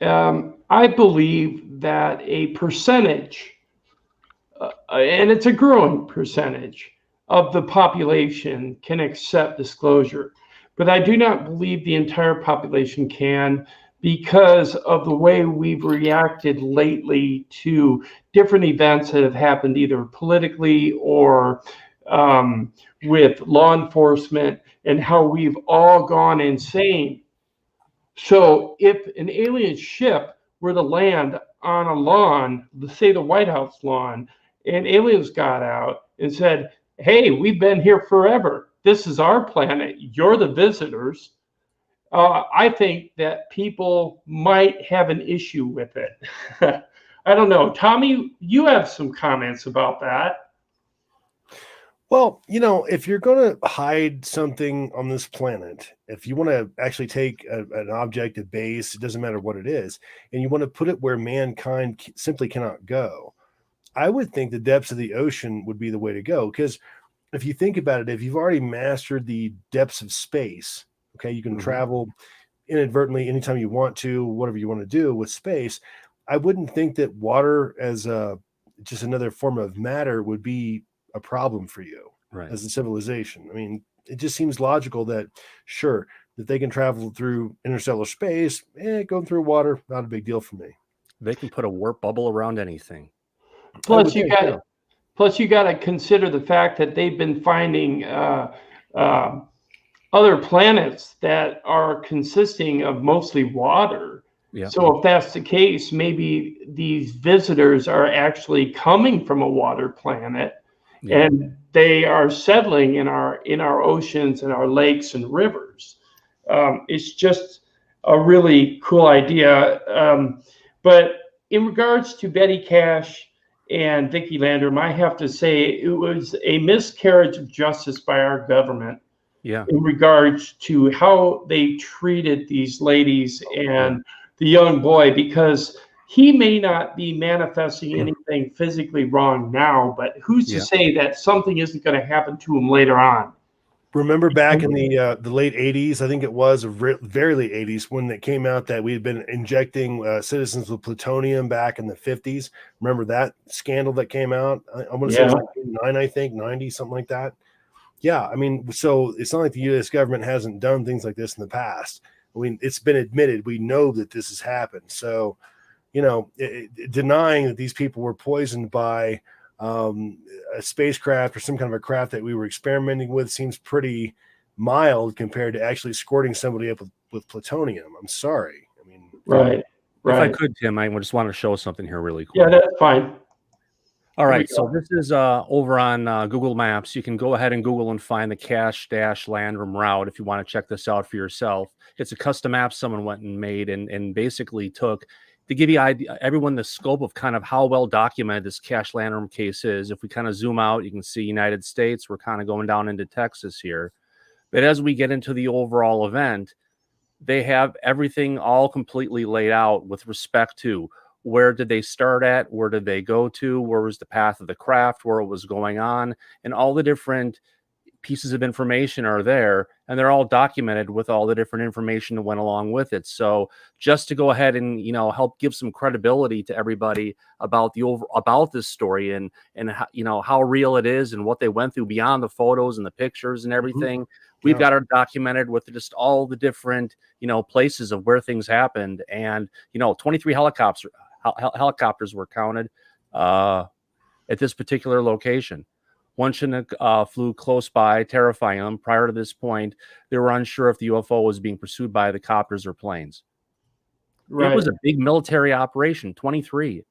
S1: I believe that a percentage, and it's a growing percentage, of the population can accept disclosure. But I do not believe the entire population can, because of the way we've reacted lately to different events that have happened either politically or with law enforcement, and how we've all gone insane. So if an alien ship were to land on a lawn, say the White House lawn, and aliens got out and said, hey, we've been here forever. This is our planet. You're the visitors. I think that people might have an issue with it. I don't know. Tommy, you have some comments about that.
S2: Well, you know, if you're going to hide something on this planet, if you want to actually take an object, a base, it doesn't matter what it is, and you want to put it where mankind simply cannot go, I would think the depths of the ocean would be the way to go. Because if you think about it, if you've already mastered the depths of space, okay, you can travel inadvertently anytime you want to, whatever you want to do with space. I wouldn't think that water as just another form of matter would be a problem for you as a civilization. I mean, it just seems logical that, sure, that they can travel through interstellar space, going through water, not a big deal for me.
S3: They can put a warp bubble around anything.
S1: Plus, you got to consider the fact that they've been finding other planets that are consisting of mostly water. Yeah. So if that's the case, maybe these visitors are actually coming from a water planet, and they are settling in our oceans and our lakes and rivers. It's just a really cool idea. But in regards to Betty Cash and Vicky Landrum, I have to say it was a miscarriage of justice by our government. Yeah. In regards to how they treated these ladies and the young boy, because he may not be manifesting anything physically wrong now, but who's to say that something isn't going to happen to him later on?
S2: Remember back in the late 80s, I think it was very late 80s, when it came out that we had been injecting citizens with plutonium back in the 50s. Remember that scandal that came out? I want to say it was like 89, I think, 90, something like that. Yeah, I mean, so it's not like the U.S. government hasn't done things like this in the past. I mean, it's been admitted. We know that this has happened. So, you know, denying that these people were poisoned by a spacecraft or some kind of a craft that we were experimenting with seems pretty mild compared to actually squirting somebody up with plutonium. I'm sorry. I mean,
S1: Right.
S3: If I could, Tim, I just want to show something here really quick.
S1: Yeah, that's fine.
S3: All right, so this is over on Google Maps. You can go ahead and Google and find the Landrum route if you want to check this out for yourself. It's a custom map someone went and made and basically took to give you everyone the scope of kind of how well documented this Landrum case is. If we kind of zoom out, you can see United States. We're kind of going down into Texas here. But as we get into the overall event, they have everything all completely laid out with respect to where did they start at, where did they go to, where was the path of the craft, where it was going on, and all the different pieces of information are there, and they're all documented with all the different information that went along with it. So just to go ahead and, you know, help give some credibility to everybody about about this story and how, you know, how real it is and what they went through beyond the photos and the pictures and everything. We've got it documented with just all the different, you know, places of where things happened. And, you know, 23 helicopters were counted at this particular location. One Chinook flew close by, terrifying them. Prior to this point, they were unsure if the UFO was being pursued by the copters or planes. It was a big military operation, 23,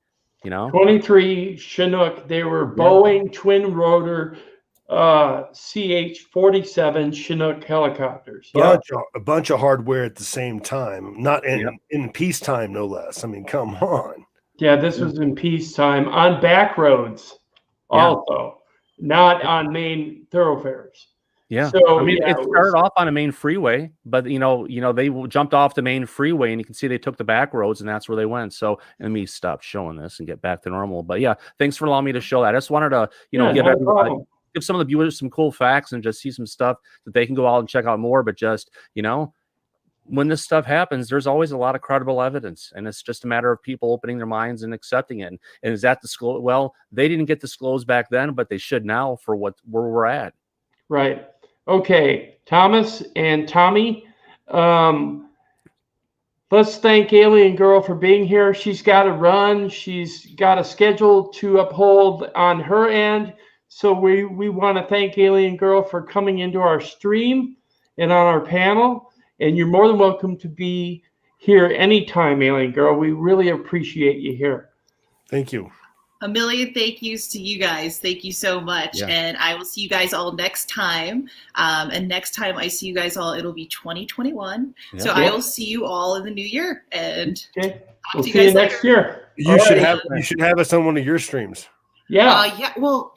S3: you know?
S1: 23 Chinook. They were Boeing twin rotor CH-47 Chinook helicopters.
S2: A bunch of hardware at the same time, not in peacetime, no less. I mean, come on.
S1: Yeah, this was in peacetime on back roads also, not on main thoroughfares.
S3: Yeah,
S1: so
S3: I mean,
S1: yeah,
S3: it started off on a main freeway, but you know, they jumped off the main freeway, and you can see they took the back roads, and that's where they went. So let me stop showing this and get back to normal. But yeah, thanks for allowing me to show that. I just wanted to, give some of the viewers some cool facts and just see some stuff that they can go out and check out more. But just, you know, when this stuff happens, there's always a lot of credible evidence, and it's just a matter of people opening their minds and accepting it. And is that disclosed? Well, they didn't get disclosed back then, but they should now for where we're at.
S1: Right. Okay, Thomas and Tommy, let's thank Alien Girl for being here. She's got to run. She's got a schedule to uphold on her end. So we want to thank Alien Girl for coming into our stream and on our panel. And you're more than welcome to be here anytime, Alien Girl. We really appreciate you here.
S2: Thank you.
S4: A million thank yous to you guys. Thank you so much.
S2: Yeah.
S4: And I will see you guys all next time. And next time I see you guys all, it'll be 2021.
S2: Yeah.
S4: So I will see you all in the new year. And
S1: we'll see you next year.
S2: You should have us on one of your streams.
S4: Yeah. Well,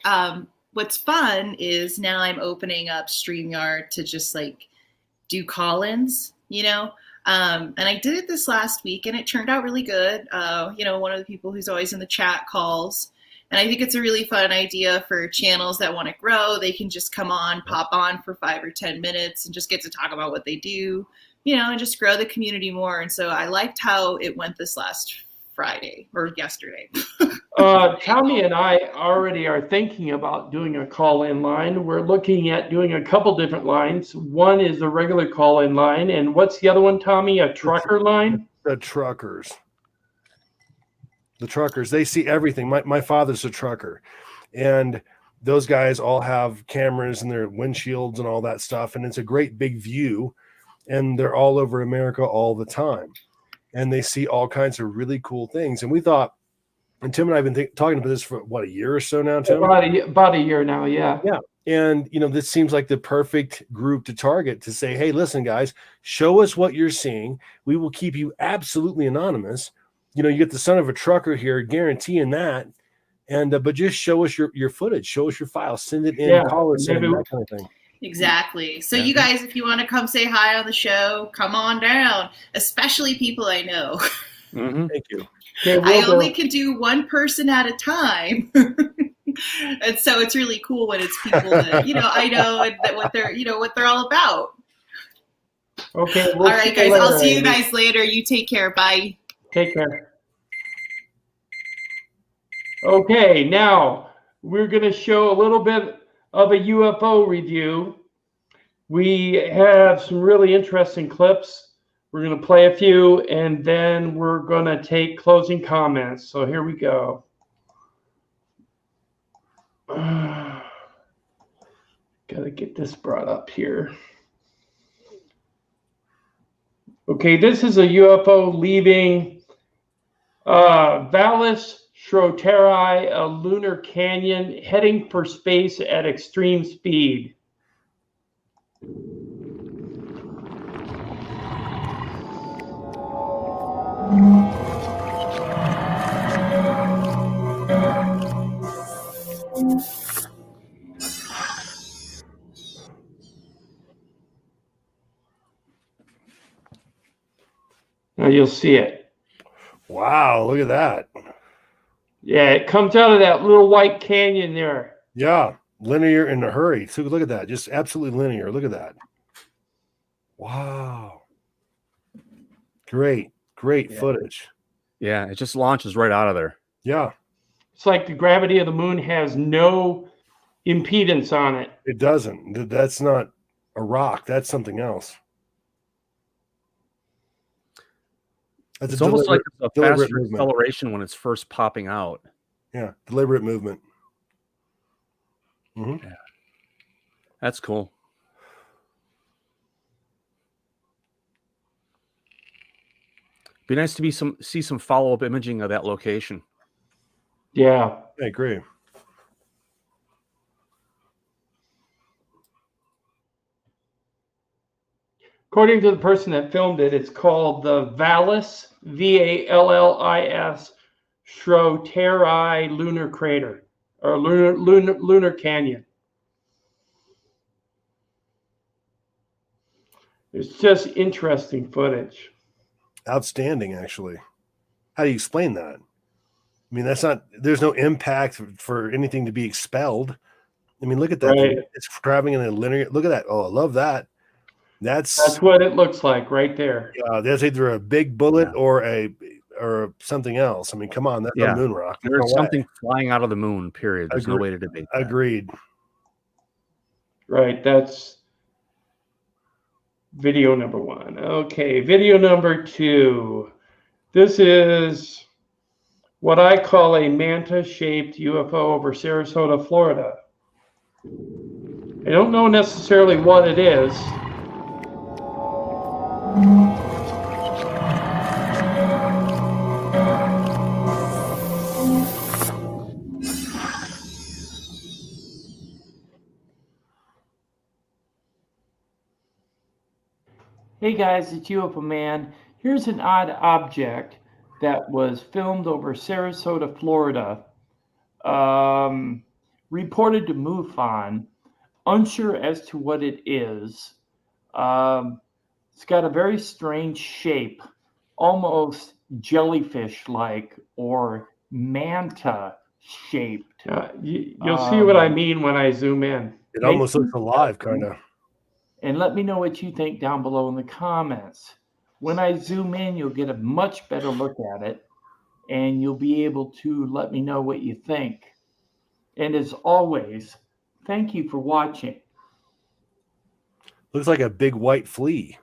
S4: what's fun is now I'm opening up StreamYard to just like do call-ins, you know. And I did it this last week, and it turned out really good. You know, one of the people who's always in the chat calls, and I think it's a really fun idea for channels that want to grow. They can just come on, pop on for 5 or 10 minutes, and just get to talk about what they do, you know, and just grow the community more. And so I liked how it went this last Friday or yesterday.
S1: Tommy and I already are thinking about doing a call-in line. We're looking at doing a couple different lines. One is a regular call-in line, and what's the other one, Tommy? A trucker line?
S2: The truckers. The truckers. They see everything. My father's a trucker, and those guys all have cameras in their windshields and all that stuff, and it's a great big view, and they're all over America all the time, and they see all kinds of really cool things. And we thought, and Tim and I have been talking about this for what, a year or so now, Tim?
S1: About a year now, yeah.
S2: Yeah. And, you know, this seems like the perfect group to target to say, hey, listen, guys, show us what you're seeing. We will keep you absolutely anonymous. You know, you get the son of a trucker here guaranteeing that. And, but just show us your footage, show us your files, send it in, call us, and that kind of thing.
S4: Exactly. So you guys, if you want to come say hi on the show, come on down, especially people I know.
S2: Mm-hmm. Thank you.
S4: I only can do one person at a time. And so it's really cool when it's people that, you know, I know and that what they're all about.
S1: Okay.
S4: All right, guys. I'll see you guys later. You take care. Bye.
S1: Take care. Okay. Now we're going to show a little bit of a UFO review. We have some really interesting clips. We're going to play a few, and then we're going to take closing comments. So here we go. Got to get this brought up here. Okay, this is a UFO leaving Valles Schroeterei, a lunar canyon, heading for space at extreme speed. Now you'll see it.
S2: Wow, look at that.
S1: Yeah, it comes out of that little white canyon there.
S2: Yeah, linear in a hurry. So look at that. Just absolutely linear. Look at that. Wow. Great footage.
S3: Yeah, it just launches right out of there.
S2: Yeah.
S1: It's like the gravity of the moon has no impedance on it.
S2: It doesn't. That's not a rock. That's something else.
S3: It's almost like a faster acceleration when it's first popping out.
S2: Yeah, deliberate movement.
S3: Yeah. That's cool. Be nice to see some follow-up imaging of that location.
S1: Yeah.
S2: I agree.
S1: According to the person that filmed it, it's called the Valles, V-A-L-L-I-S, Schroeterei Lunar Crater, or Lunar Canyon. It's just interesting footage.
S2: Outstanding, actually. How do you explain that? I mean, there's no impact for anything to be expelled. I mean, look at that.
S1: Right.
S2: It's traveling in a linear. Look at that. Oh, I love that. That's
S1: what it looks like right there.
S2: That's either a big bullet or something else. I mean, come on, that's a moon rock.
S3: There's something flying out of the moon, period. There's no way to debate that.
S2: Agreed.
S1: Right, that's video number 1. Okay, video number 2. This is what I call a manta-shaped UFO over Sarasota, Florida. I don't know necessarily what it is. Hey guys, it's UFO Man. Here's an odd object that was filmed over Sarasota, Florida. Reported to MUFON. Unsure as to what it is. It's got a very strange shape, almost jellyfish-like or manta-shaped. You'll see what I mean when I zoom in.
S2: It almost looks alive, kind of.
S1: And let me know what you think down below in the comments. When I zoom in, you'll get a much better look at it, and you'll be able to let me know what you think. And as always, thank you for watching.
S2: Looks like a big white flea.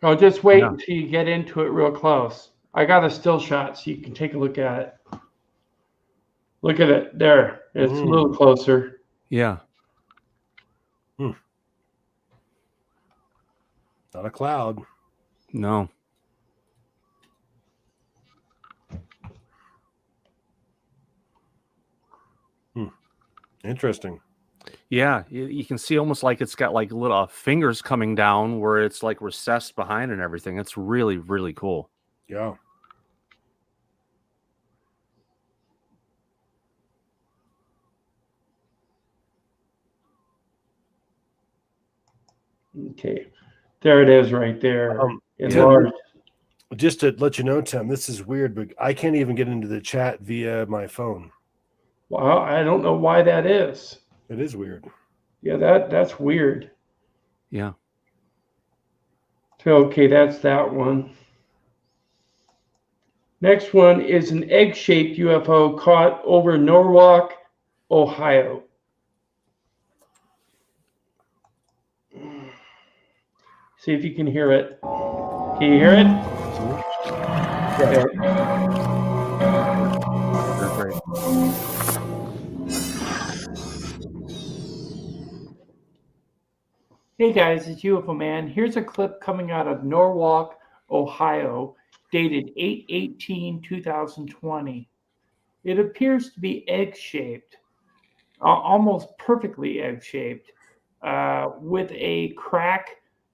S1: Oh, just wait until you get into it real close. I got a still shot so you can take a look at it. Look at it there. It's a little closer.
S3: Yeah.
S2: Not a cloud.
S3: No.
S2: Interesting.
S3: Yeah, you can see almost like it's got like little fingers coming down where it's like recessed behind and everything. It's really, really cool.
S2: Yeah.
S1: Okay. There it is right there.
S2: Tim, just to let you know, Tim, this is weird, but I can't even get into the chat via my phone.
S1: Well, I don't know why that is.
S2: It is weird.
S1: Yeah, that's weird.
S3: Yeah.
S1: So, okay, that's that one. Next one is an egg-shaped UFO caught over Norwalk, Ohio. See if you can hear it. Can you hear it? Okay. Hey guys, it's UFO Man. Here's a clip coming out of Norwalk, Ohio, dated 8/18/2020. It appears to be egg-shaped, almost perfectly egg-shaped, with a crack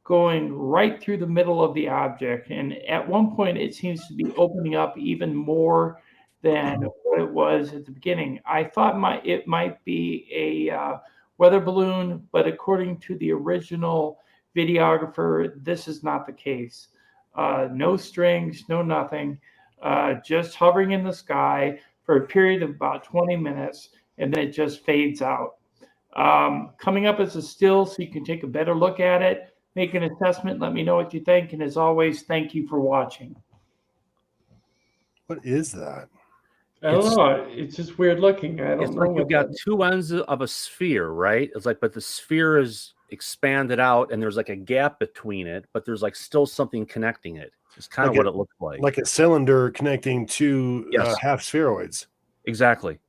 S1: going right through the middle of the object. And at one point, it seems to be opening up even more than what it was at the beginning. I thought it might be a weather balloon, but according to the original videographer, this is not the case. No strings, no nothing, just hovering in the sky for a period of about 20 minutes, and then it just fades out. Coming up as a still so you can take a better look at it, make an assessment, let me know what you think, and as always, thank you for watching.
S2: What is that?
S1: I don't know. It's just weird looking. I don't know.
S3: It's like you've got two ends of a sphere, right? It's like, but the sphere is expanded out and there's like a gap between it, but there's like still something connecting it. It's kind of what it looks like.
S2: Like a cylinder connecting two half spheroids.
S3: Exactly.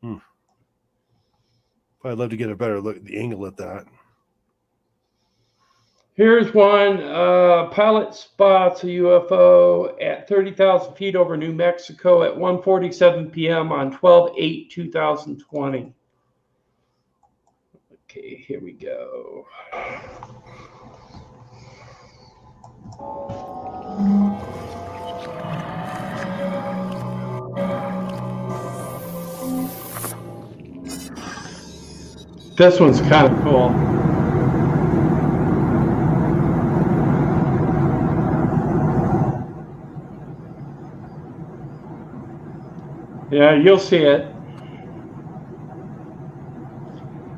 S2: I'd love to get a better look at the angle at that.
S1: Here's one. Pilot spots a UFO at 30,000 feet over New Mexico at 1:47 p.m. on 12/8/2020. Okay, here we go. This one's kind of cool. Yeah, you'll see it.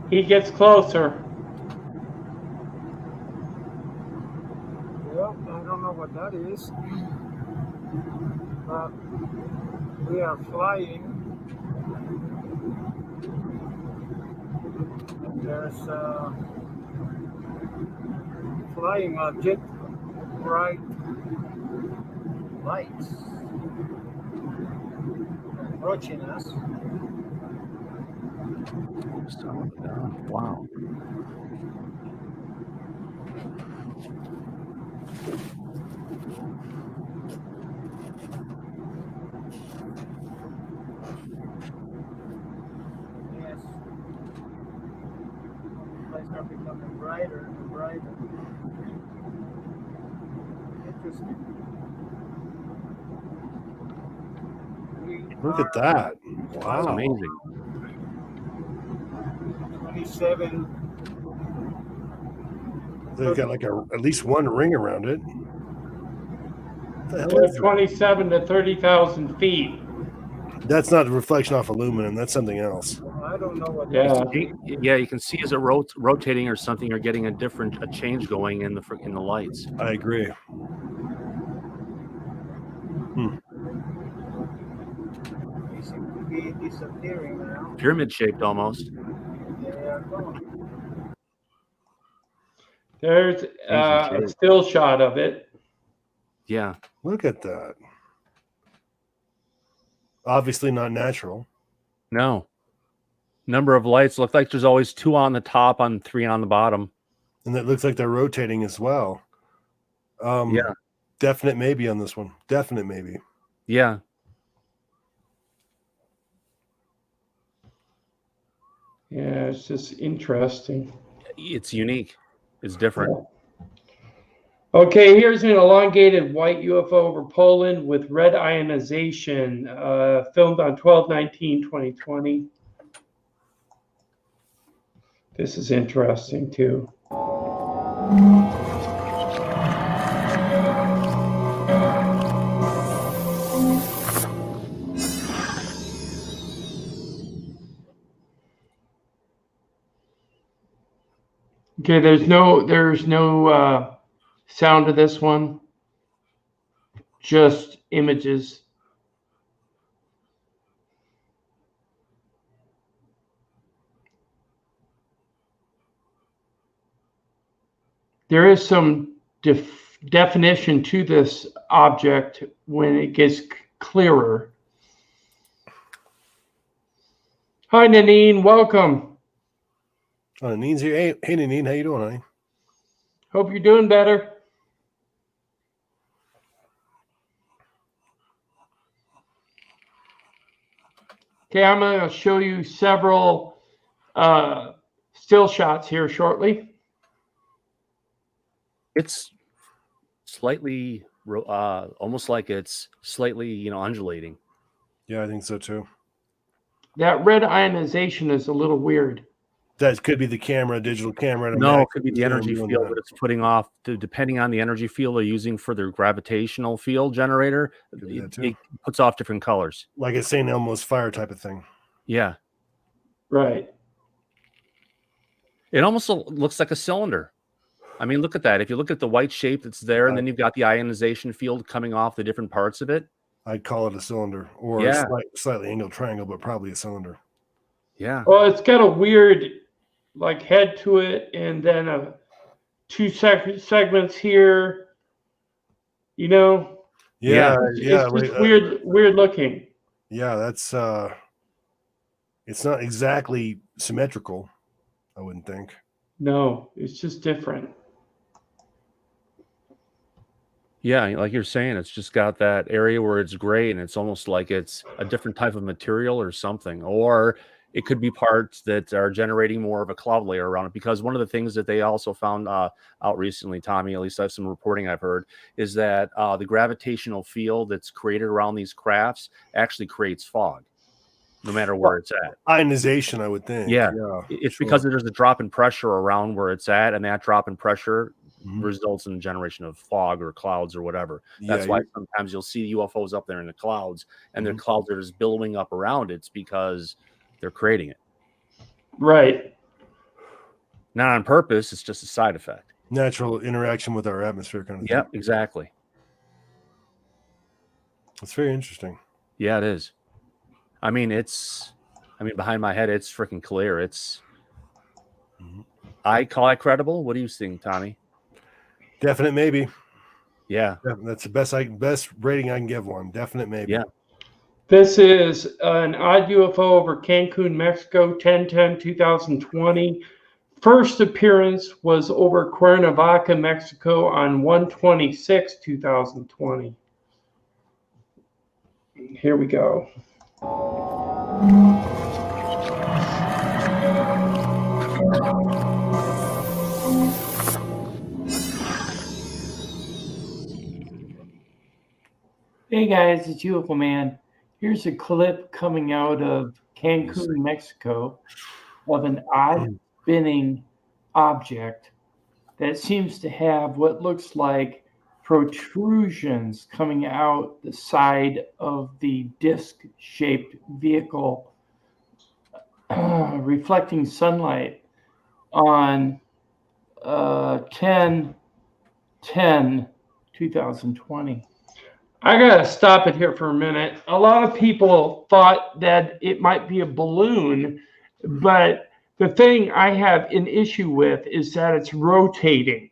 S1: He gets closer.
S15: Well, I don't know what that is, but we are flying. There's a flying object, bright lights approaching us.
S3: Wow.
S15: Yes. Lights are becoming brighter and brighter. Interesting.
S2: Look at that. Wow.
S3: That's amazing.
S15: 27.
S2: They've got like at least one ring around it. What the hell is that?
S1: 27 to 30,000 feet.
S2: That's not a reflection off aluminum. That's something else.
S15: I don't know what.
S1: Yeah.
S3: Yeah, you can see as it rotating or something, you're getting a change going in the lights.
S2: I agree.
S15: They seem to be disappearing now.
S3: Pyramid shaped almost.
S15: They are gone.
S1: There's a still shot of it.
S3: Yeah.
S2: Look at that. Obviously not natural.
S3: No. Number of lights look like there's always 2 on the top and 3 on the bottom.
S2: And it looks like they're rotating as well.
S3: Yeah.
S2: Definite maybe on this one. Definite maybe.
S3: Yeah.
S1: Yeah, it's just interesting.
S3: It's unique. It's different.
S1: Yeah. Okay, here's an elongated white UFO over Poland with red ionization, filmed on 12/19/2020. This is interesting too. Okay, there's no sound to this one, just images. There is some definition to this object when it gets clearer. Hi, Nennine. Welcome.
S2: Oh, Nennine's here. Hey, Nennine. How you doing, honey?
S1: Hope you're doing better. Okay, I'm going to show you several still shots here shortly.
S3: It's slightly, almost like it's slightly, undulating.
S2: Yeah, I think so too.
S1: That red ionization is a little weird.
S2: That could be the camera, digital camera.
S3: No, it could be the energy field that it's putting off. Depending on the energy field they're using for their gravitational field generator, it puts off different colors.
S2: Like a St. Elmo's fire type of thing.
S3: Yeah.
S1: Right.
S3: It almost looks like a cylinder. I mean, look at that. If you look at the white shape that's there, and then you've got the ionization field coming off the different parts of it.
S2: I'd call it a cylinder or a slightly angled triangle, but probably a cylinder.
S3: Yeah.
S1: Well, it's got a weird like head to it, and then two segments here.
S2: Yeah.
S1: It's just weird looking.
S2: Yeah, that's it's not exactly symmetrical, I wouldn't think.
S1: No, it's just different.
S3: Yeah, like you're saying, it's just got that area where it's gray, and it's almost like it's a different type of material or something. Or it could be parts that are generating more of a cloud layer around it. Because one of the things that they also found out recently, Tommy, at least I have some reporting I've heard, is that the gravitational field that's created around these crafts actually creates fog, no matter where it's at.
S2: Ionization, I would think.
S3: Yeah, it's because there's a drop in pressure around where it's at, and that drop in pressure results in the generation of fog or clouds or whatever. That's why sometimes you'll see UFOs up there in the clouds, and the clouds are just billowing up around it. It's because they're creating it.
S1: Right.
S3: Not on purpose. It's just a side effect.
S2: Natural interaction with our atmosphere kind of thing.
S3: Yep, exactly.
S2: It's very interesting.
S3: Yeah, it is. I mean, behind my head, it's freaking clear. It's, I call it credible. What do you think, Tommy?
S2: Definite maybe.
S3: Yeah.
S2: That's the best rating I can give one. Definite maybe.
S3: Yeah.
S1: This is an odd UFO over Cancun, Mexico, 10/10/2020. First appearance was over Cuernavaca, Mexico on 1/26/2020. Here we go. Hey guys, it's UFO Man. Here's a clip coming out of Cancun, Mexico, of an odd spinning object that seems to have what looks like protrusions coming out the side of the disc-shaped vehicle, reflecting sunlight on 10/10/2020. I gotta stop it here for a minute. A lot of people thought that it might be a balloon, but the thing I have an issue with is that it's rotating.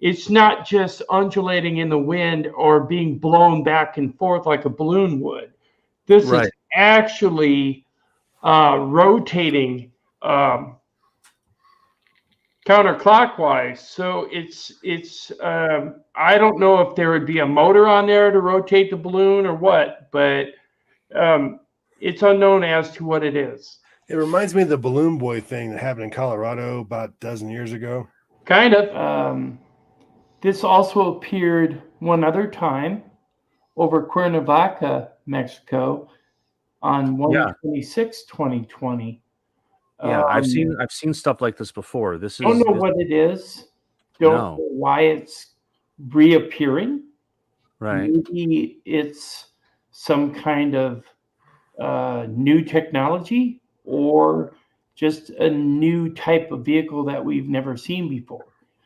S1: It's not just undulating in the wind or being blown back and forth like a balloon would. This is actually rotating counterclockwise. So it's I don't know if there would be a motor on there to rotate the balloon or what, but it's unknown as to what it is.
S2: It reminds me of the balloon boy thing that happened in Colorado about a dozen years ago.
S1: Kind of. This also appeared one other time over Cuernavaca, Mexico on 1/26/2020.
S3: Yeah, I've seen stuff like this before. This is
S1: don't know what it is. Don't know why it's reappearing.
S3: Right.
S1: Maybe it's some kind of new technology or just a new type of vehicle that we've never seen before.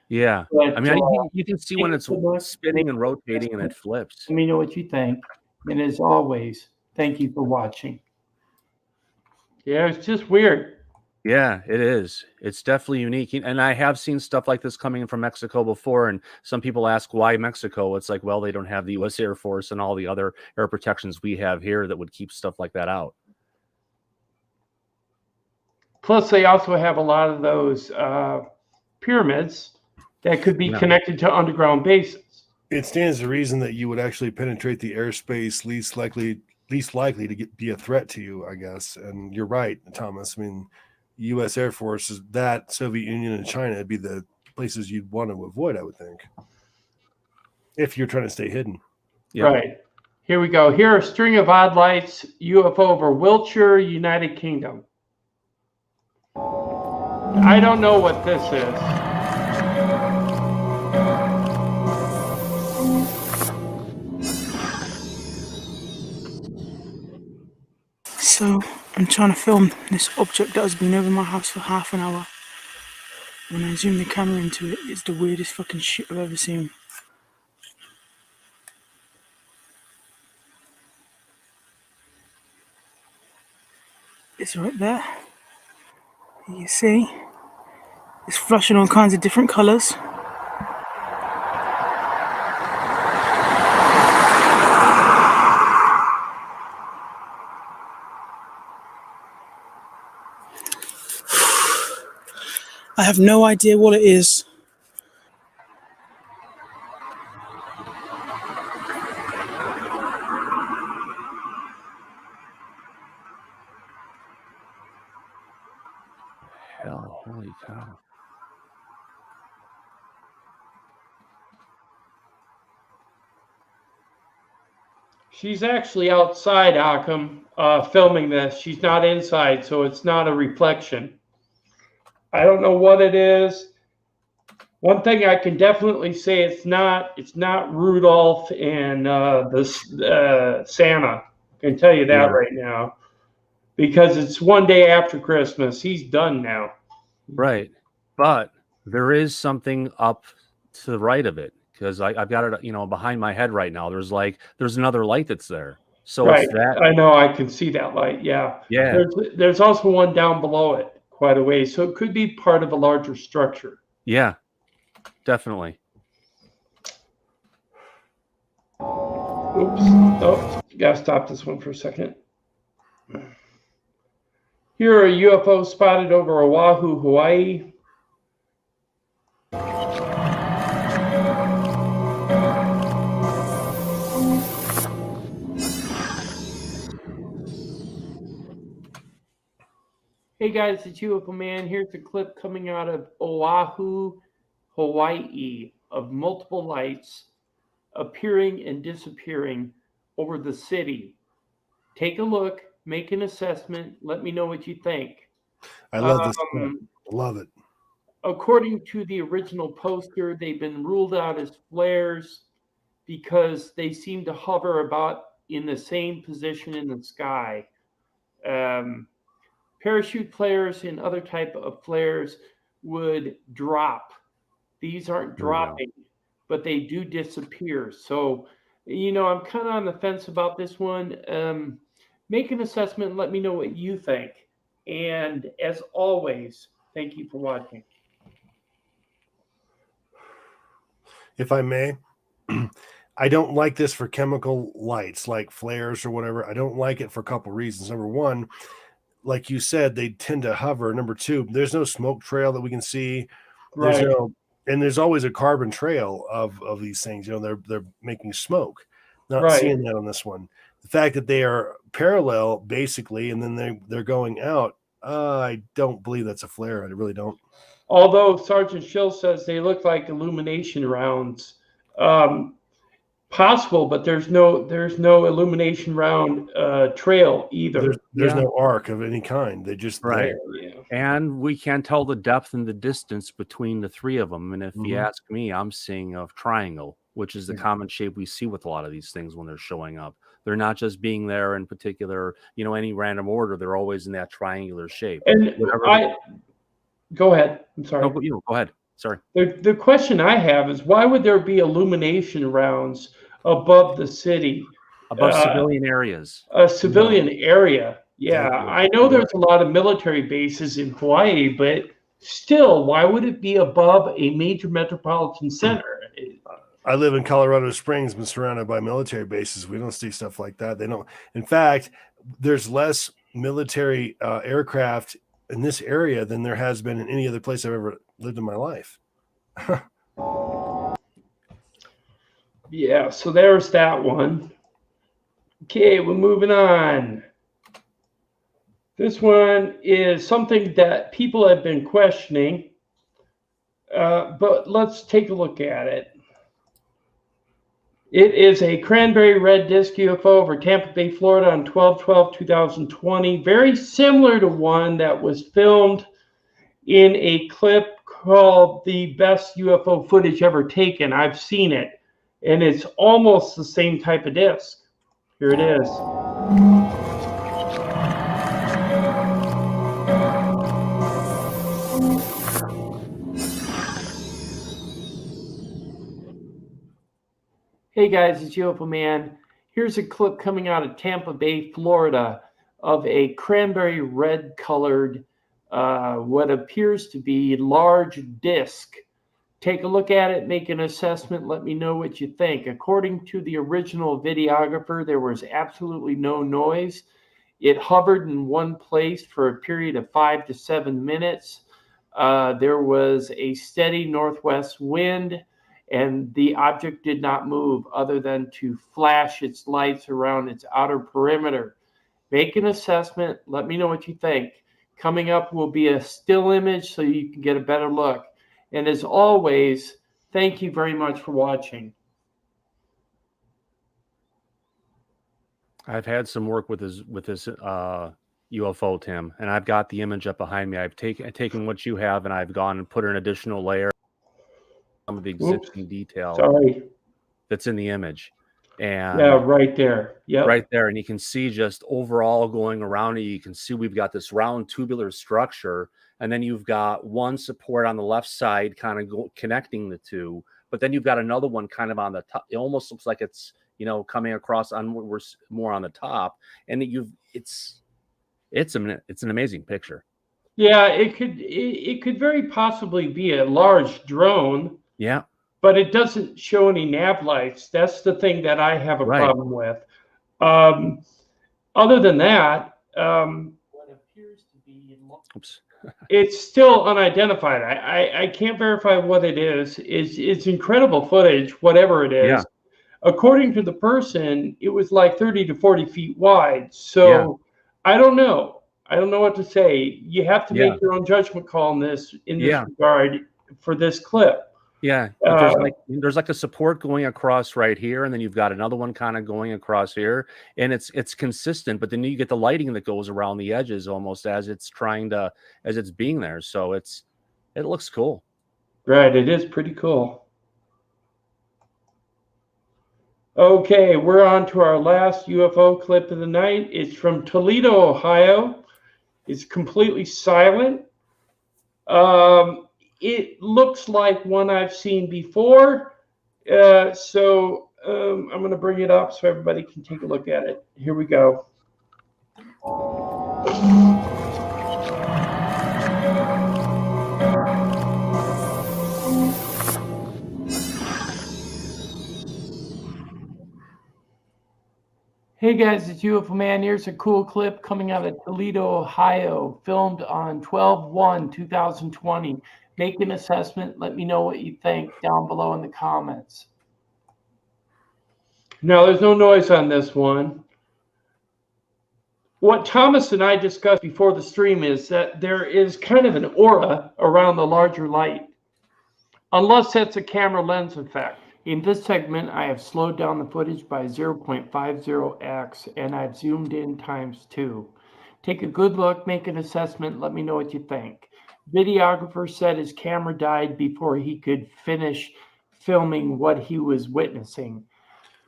S3: Yeah.
S1: But,
S3: I mean, you can see when it's spinning and rotating and it flips.
S1: Let me know what you think. And as always, thank you for watching. Yeah, it's just weird.
S3: Yeah, it is. It's definitely unique. And I have seen stuff like this coming in from Mexico before. And some people ask why Mexico. It's like, well, they don't have the U.S. Air Force and all the other air protections we have here that would keep stuff like that out.
S1: Plus, they also have a lot of those pyramids that could be connected to underground bases.
S2: It stands to reason that you would actually penetrate the airspace least likely to be a threat to you, I guess. And you're right, Thomas. I mean, U.S. Air Force is that, Soviet Union and China would be the places you'd want to avoid, I would think, if you're trying to stay hidden.
S1: Yep. Right. Here we go. Here are a string of odd lights, UFO over Wiltshire, United Kingdom. I don't know what this is.
S16: So I'm trying to film this object that has been over my house for half an hour. When I zoom the camera into it, it's the weirdest fucking shit I've ever seen. It's right there. You see, it's flashing all kinds of different colours. I have no idea what it is.
S3: Hell, holy cow.
S1: She's actually outside, Occam, filming this. She's not inside, so it's not a reflection. I don't know what it is. One thing I can definitely say, it's not Rudolph and Santa. I can tell you that right now, because it's one day after Christmas. He's done now.
S3: Right, but there is something up to the right of it, because I've got it, behind my head right now. There's another light that's there. So
S1: right,
S3: it's that.
S1: I know, I can see that light. Yeah.
S3: Yeah.
S1: There's also one down below it, quite a ways. So it could be part of a larger structure.
S3: Yeah, definitely.
S1: Oops. Oh, gotta stop this one for a second. Here are UFOs spotted over Oahu, Hawaii. Hey guys, it's UFO Man. Here's a clip coming out of Oahu, Hawaii, of multiple lights appearing and disappearing over the city. Take a look, make an assessment, let me know what you think.
S2: I love this. I love it.
S1: According to the original poster, they've been ruled out as flares because they seem to hover about in the same position in the sky. Parachute flares and other type of flares would drop. These aren't dropping, but they do disappear. So, I'm kind of on the fence about this one. Make an assessment and let me know what you think. And as always, thank you for watching.
S2: If I may, I don't like this for chemical lights like flares or whatever. I don't like it for a couple reasons. Number one, like you said, they tend to hover. Number two, there's no smoke trail that we can see.
S1: Right.
S2: And there's always a carbon trail of these things. They're making smoke. Not
S1: Right.
S2: seeing that on this one. The fact that they are parallel, basically, and then they're going out, I don't believe that's a flare. I really don't.
S1: Although Sergeant Schill says they look like illumination rounds. Possible, but there's no illumination round trail either.
S2: There's no arc of any kind. They just
S3: Right.
S1: there. Yeah.
S3: And we can tell the depth and the distance between the three of them. And if you ask me, I'm seeing a triangle, which is the common shape we see with a lot of these things when they're showing up. They're not just being there in particular, any random order. They're always in that triangular shape.
S1: And go ahead. I'm sorry.
S3: No, go ahead. Sorry.
S1: The question I have is, why would there be illumination rounds above the city?
S3: Above civilian areas.
S1: A civilian area. Yeah,
S2: Thank you.
S1: I know there's a lot of military bases in Hawaii, but still, why would it be above a major metropolitan center?
S2: I live in Colorado Springs, been surrounded by military bases. We don't see stuff like that. They don't. In fact, there's less military aircraft in this area than there has been in any other place I've ever lived in my life.
S1: Yeah, so there's that one. Okay, we're moving on. This one is something that people have been questioning, but let's take a look at it. It is a cranberry red disc UFO over Tampa Bay, Florida on 12/12/2020. Very similar to one that was filmed in a clip called The Best UFO Footage Ever Taken. I've seen it, and it's almost the same type of disc. Here it is. Hey guys, it's UFO Man. Here's a clip coming out of Tampa Bay, Florida, of a cranberry red colored, what appears to be large disc. Take a look at it, make an assessment, let me know what you think. According to the original videographer, there was absolutely no noise. It hovered in one place for a period of 5 to 7 minutes. There was a steady northwest wind, and the object did not move other than to flash its lights around its outer perimeter. Make an assessment. Let me know what you think. Coming up will be a still image so you can get a better look. And as always, thank you very much for watching.
S3: I've had some work with this UFO, Tim, and I've got the image up behind me. I've taken what you have and I've gone and put an additional layer, some of the existing detail that's in the image. And
S1: yeah, right there. Yeah,
S3: right there. And you can see just overall going around it, you can see we've got this round tubular structure, and then you've got one support on the left side kind of connecting the two, but then you've got another one kind of on the top. It almost looks like it's, you know, coming across on, we're more on the top, and it's an amazing picture.
S1: Yeah, it could very possibly be a large drone.
S3: Yeah.
S1: But it doesn't show any nav lights. That's the thing that I have a problem with. Other than that, what appears to be it's still unidentified. I can't verify what it is. It's incredible footage, whatever it is.
S3: Yeah.
S1: According to the person, it was like 30 to 40 feet wide. So I don't know. I don't know what to say. You have to make your own judgment call in this regard for this clip.
S3: Yeah, there's like a support going across right here, and then you've got another one kind of going across here, and it's consistent. But then you get the lighting that goes around the edges almost as it's being there. So it looks cool.
S1: Right, it is pretty cool. Okay, we're on to our last UFO clip of the night. It's from Toledo, Ohio. It's completely silent. It looks like one I've seen before, so I'm going to bring it up so everybody can take a look at it. Here we go. Hey guys, it's UFO Man. Here's a cool clip coming out of Toledo, Ohio, filmed on 12/1/2020. Make an assessment. Let me know what you think down below in the comments. Now, there's no noise on this one. What Thomas and I discussed before the stream is that there is kind of an aura around the larger light, unless that's a camera lens effect. In this segment, I have slowed down the footage by 0.50x, and I've zoomed in ×2. Take a good look, make an assessment, let me know what you think. Videographer said his camera died before he could finish filming what he was witnessing.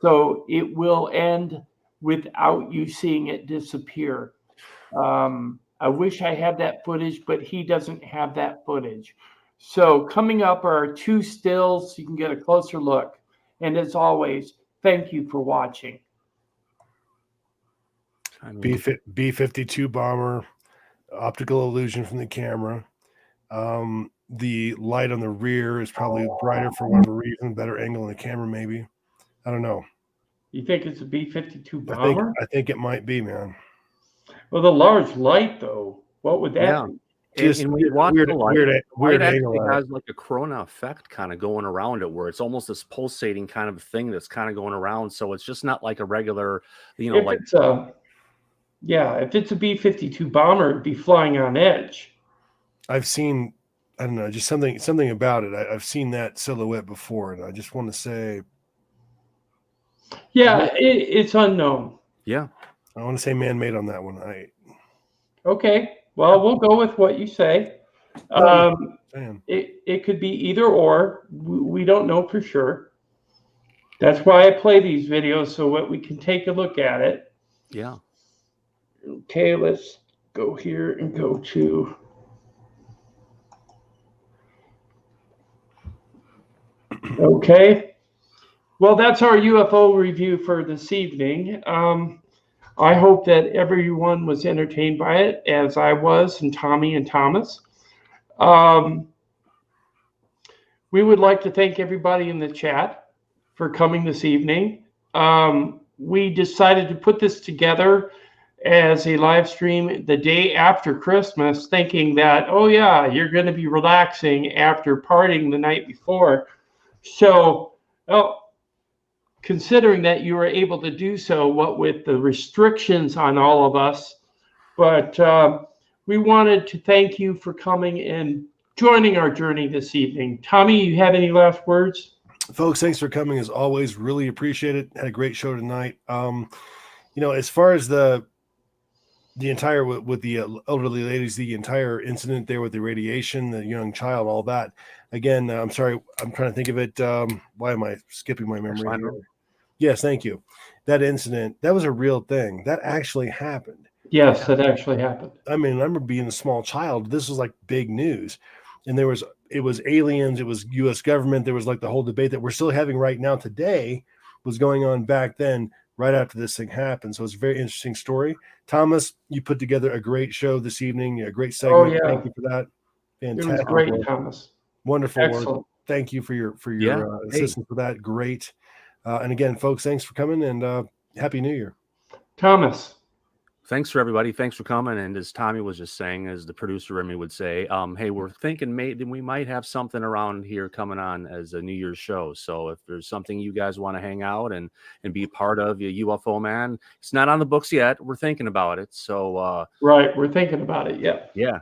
S1: So it will end without you seeing it disappear. I wish I had that footage, but he doesn't have that footage. So coming up are 2 stills so you can get a closer look. And as always, thank you for watching.
S3: I mean,
S2: B-52 bomber, optical illusion from the camera. The light on the rear is probably brighter for whatever reason, better angle on the camera, maybe. I don't know.
S1: You think it's a B-52 bomber?
S2: I think it might be, man.
S1: Well, the large light, though, what would that be?
S3: And when you watch
S2: weird,
S3: the light,
S2: weird,
S3: the
S2: weird
S3: light
S2: angle.
S3: actually has like a corona effect kind of going around it, where it's almost this pulsating kind of thing that's kind of going around. So it's just not like a regular, you know,
S1: If it's a B-52 bomber, it'd be flying on edge.
S2: I've seen, I don't know, just something about it. I've seen that silhouette before, and I just want to say,
S1: yeah, it's unknown.
S3: Yeah,
S2: I want to say man-made on that one.
S1: Okay, well, we'll go with what you say. It could be either or. We don't know for sure. That's why I play these videos, so that we can take a look at it.
S3: Yeah.
S1: Okay, let's go here and go to. Okay. Well, that's our UFO review for this evening. I hope that everyone was entertained by it, as I was, and Tommy and Thomas. We would like to thank everybody in the chat for coming this evening. We decided to put this together as a live stream the day after Christmas, thinking that, oh yeah, you're going to be relaxing after partying the night before. So, considering that you were able to do so, what with the restrictions on all of us, but we wanted to thank you for coming and joining our journey this evening. Tommy, you have any last words?
S2: Folks, thanks for coming as always. Really appreciate it. Had a great show tonight. As far as the entire with the elderly ladies, the entire incident there with the radiation, the young child, all that. Again, I'm sorry, I'm trying to think of it. Why am I skipping my memory here? Yes, thank you. That incident, that was a real thing. That actually happened.
S1: Yes, that actually happened.
S2: I mean, I remember being a small child. This was like big news. And it was aliens, it was US government. There was like the whole debate that we're still having right now today was going on back then, right after this thing happened. So it's a very interesting story. Thomas, you put together a great show this evening, a great segment.
S1: Oh, yeah.
S2: Thank you for that. Fantastic.
S1: It was great, Thomas.
S2: Wonderful
S1: Excellent.
S2: work. Thank you for your assistance for that. Great. And again, folks, thanks for coming, and Happy New Year.
S1: Thomas.
S3: Thanks for everybody. Thanks for coming. And as Tommy was just saying, as the producer Remy would say, hey, we're thinking maybe we might have something around here coming on as a New Year's show. So if there's something you guys want to hang out and be part of, UFO Man, it's not on the books yet. We're thinking about it. So
S1: right, we're thinking about it. Yeah.
S3: Yeah.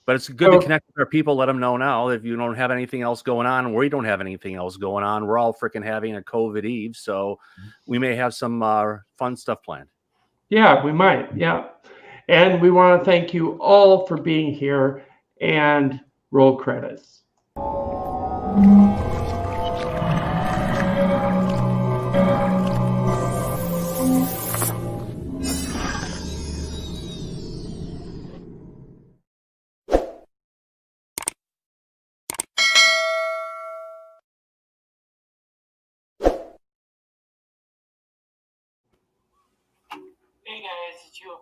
S3: But it's good to connect with our people. Let them know now if you don't have anything else going on, we don't have anything else going on. We're all freaking having a COVID Eve, so we may have some fun stuff planned.
S1: Yeah, we might. Yeah. And we want to thank you all for being here, and roll credits. Hey guys, it's UFO Man.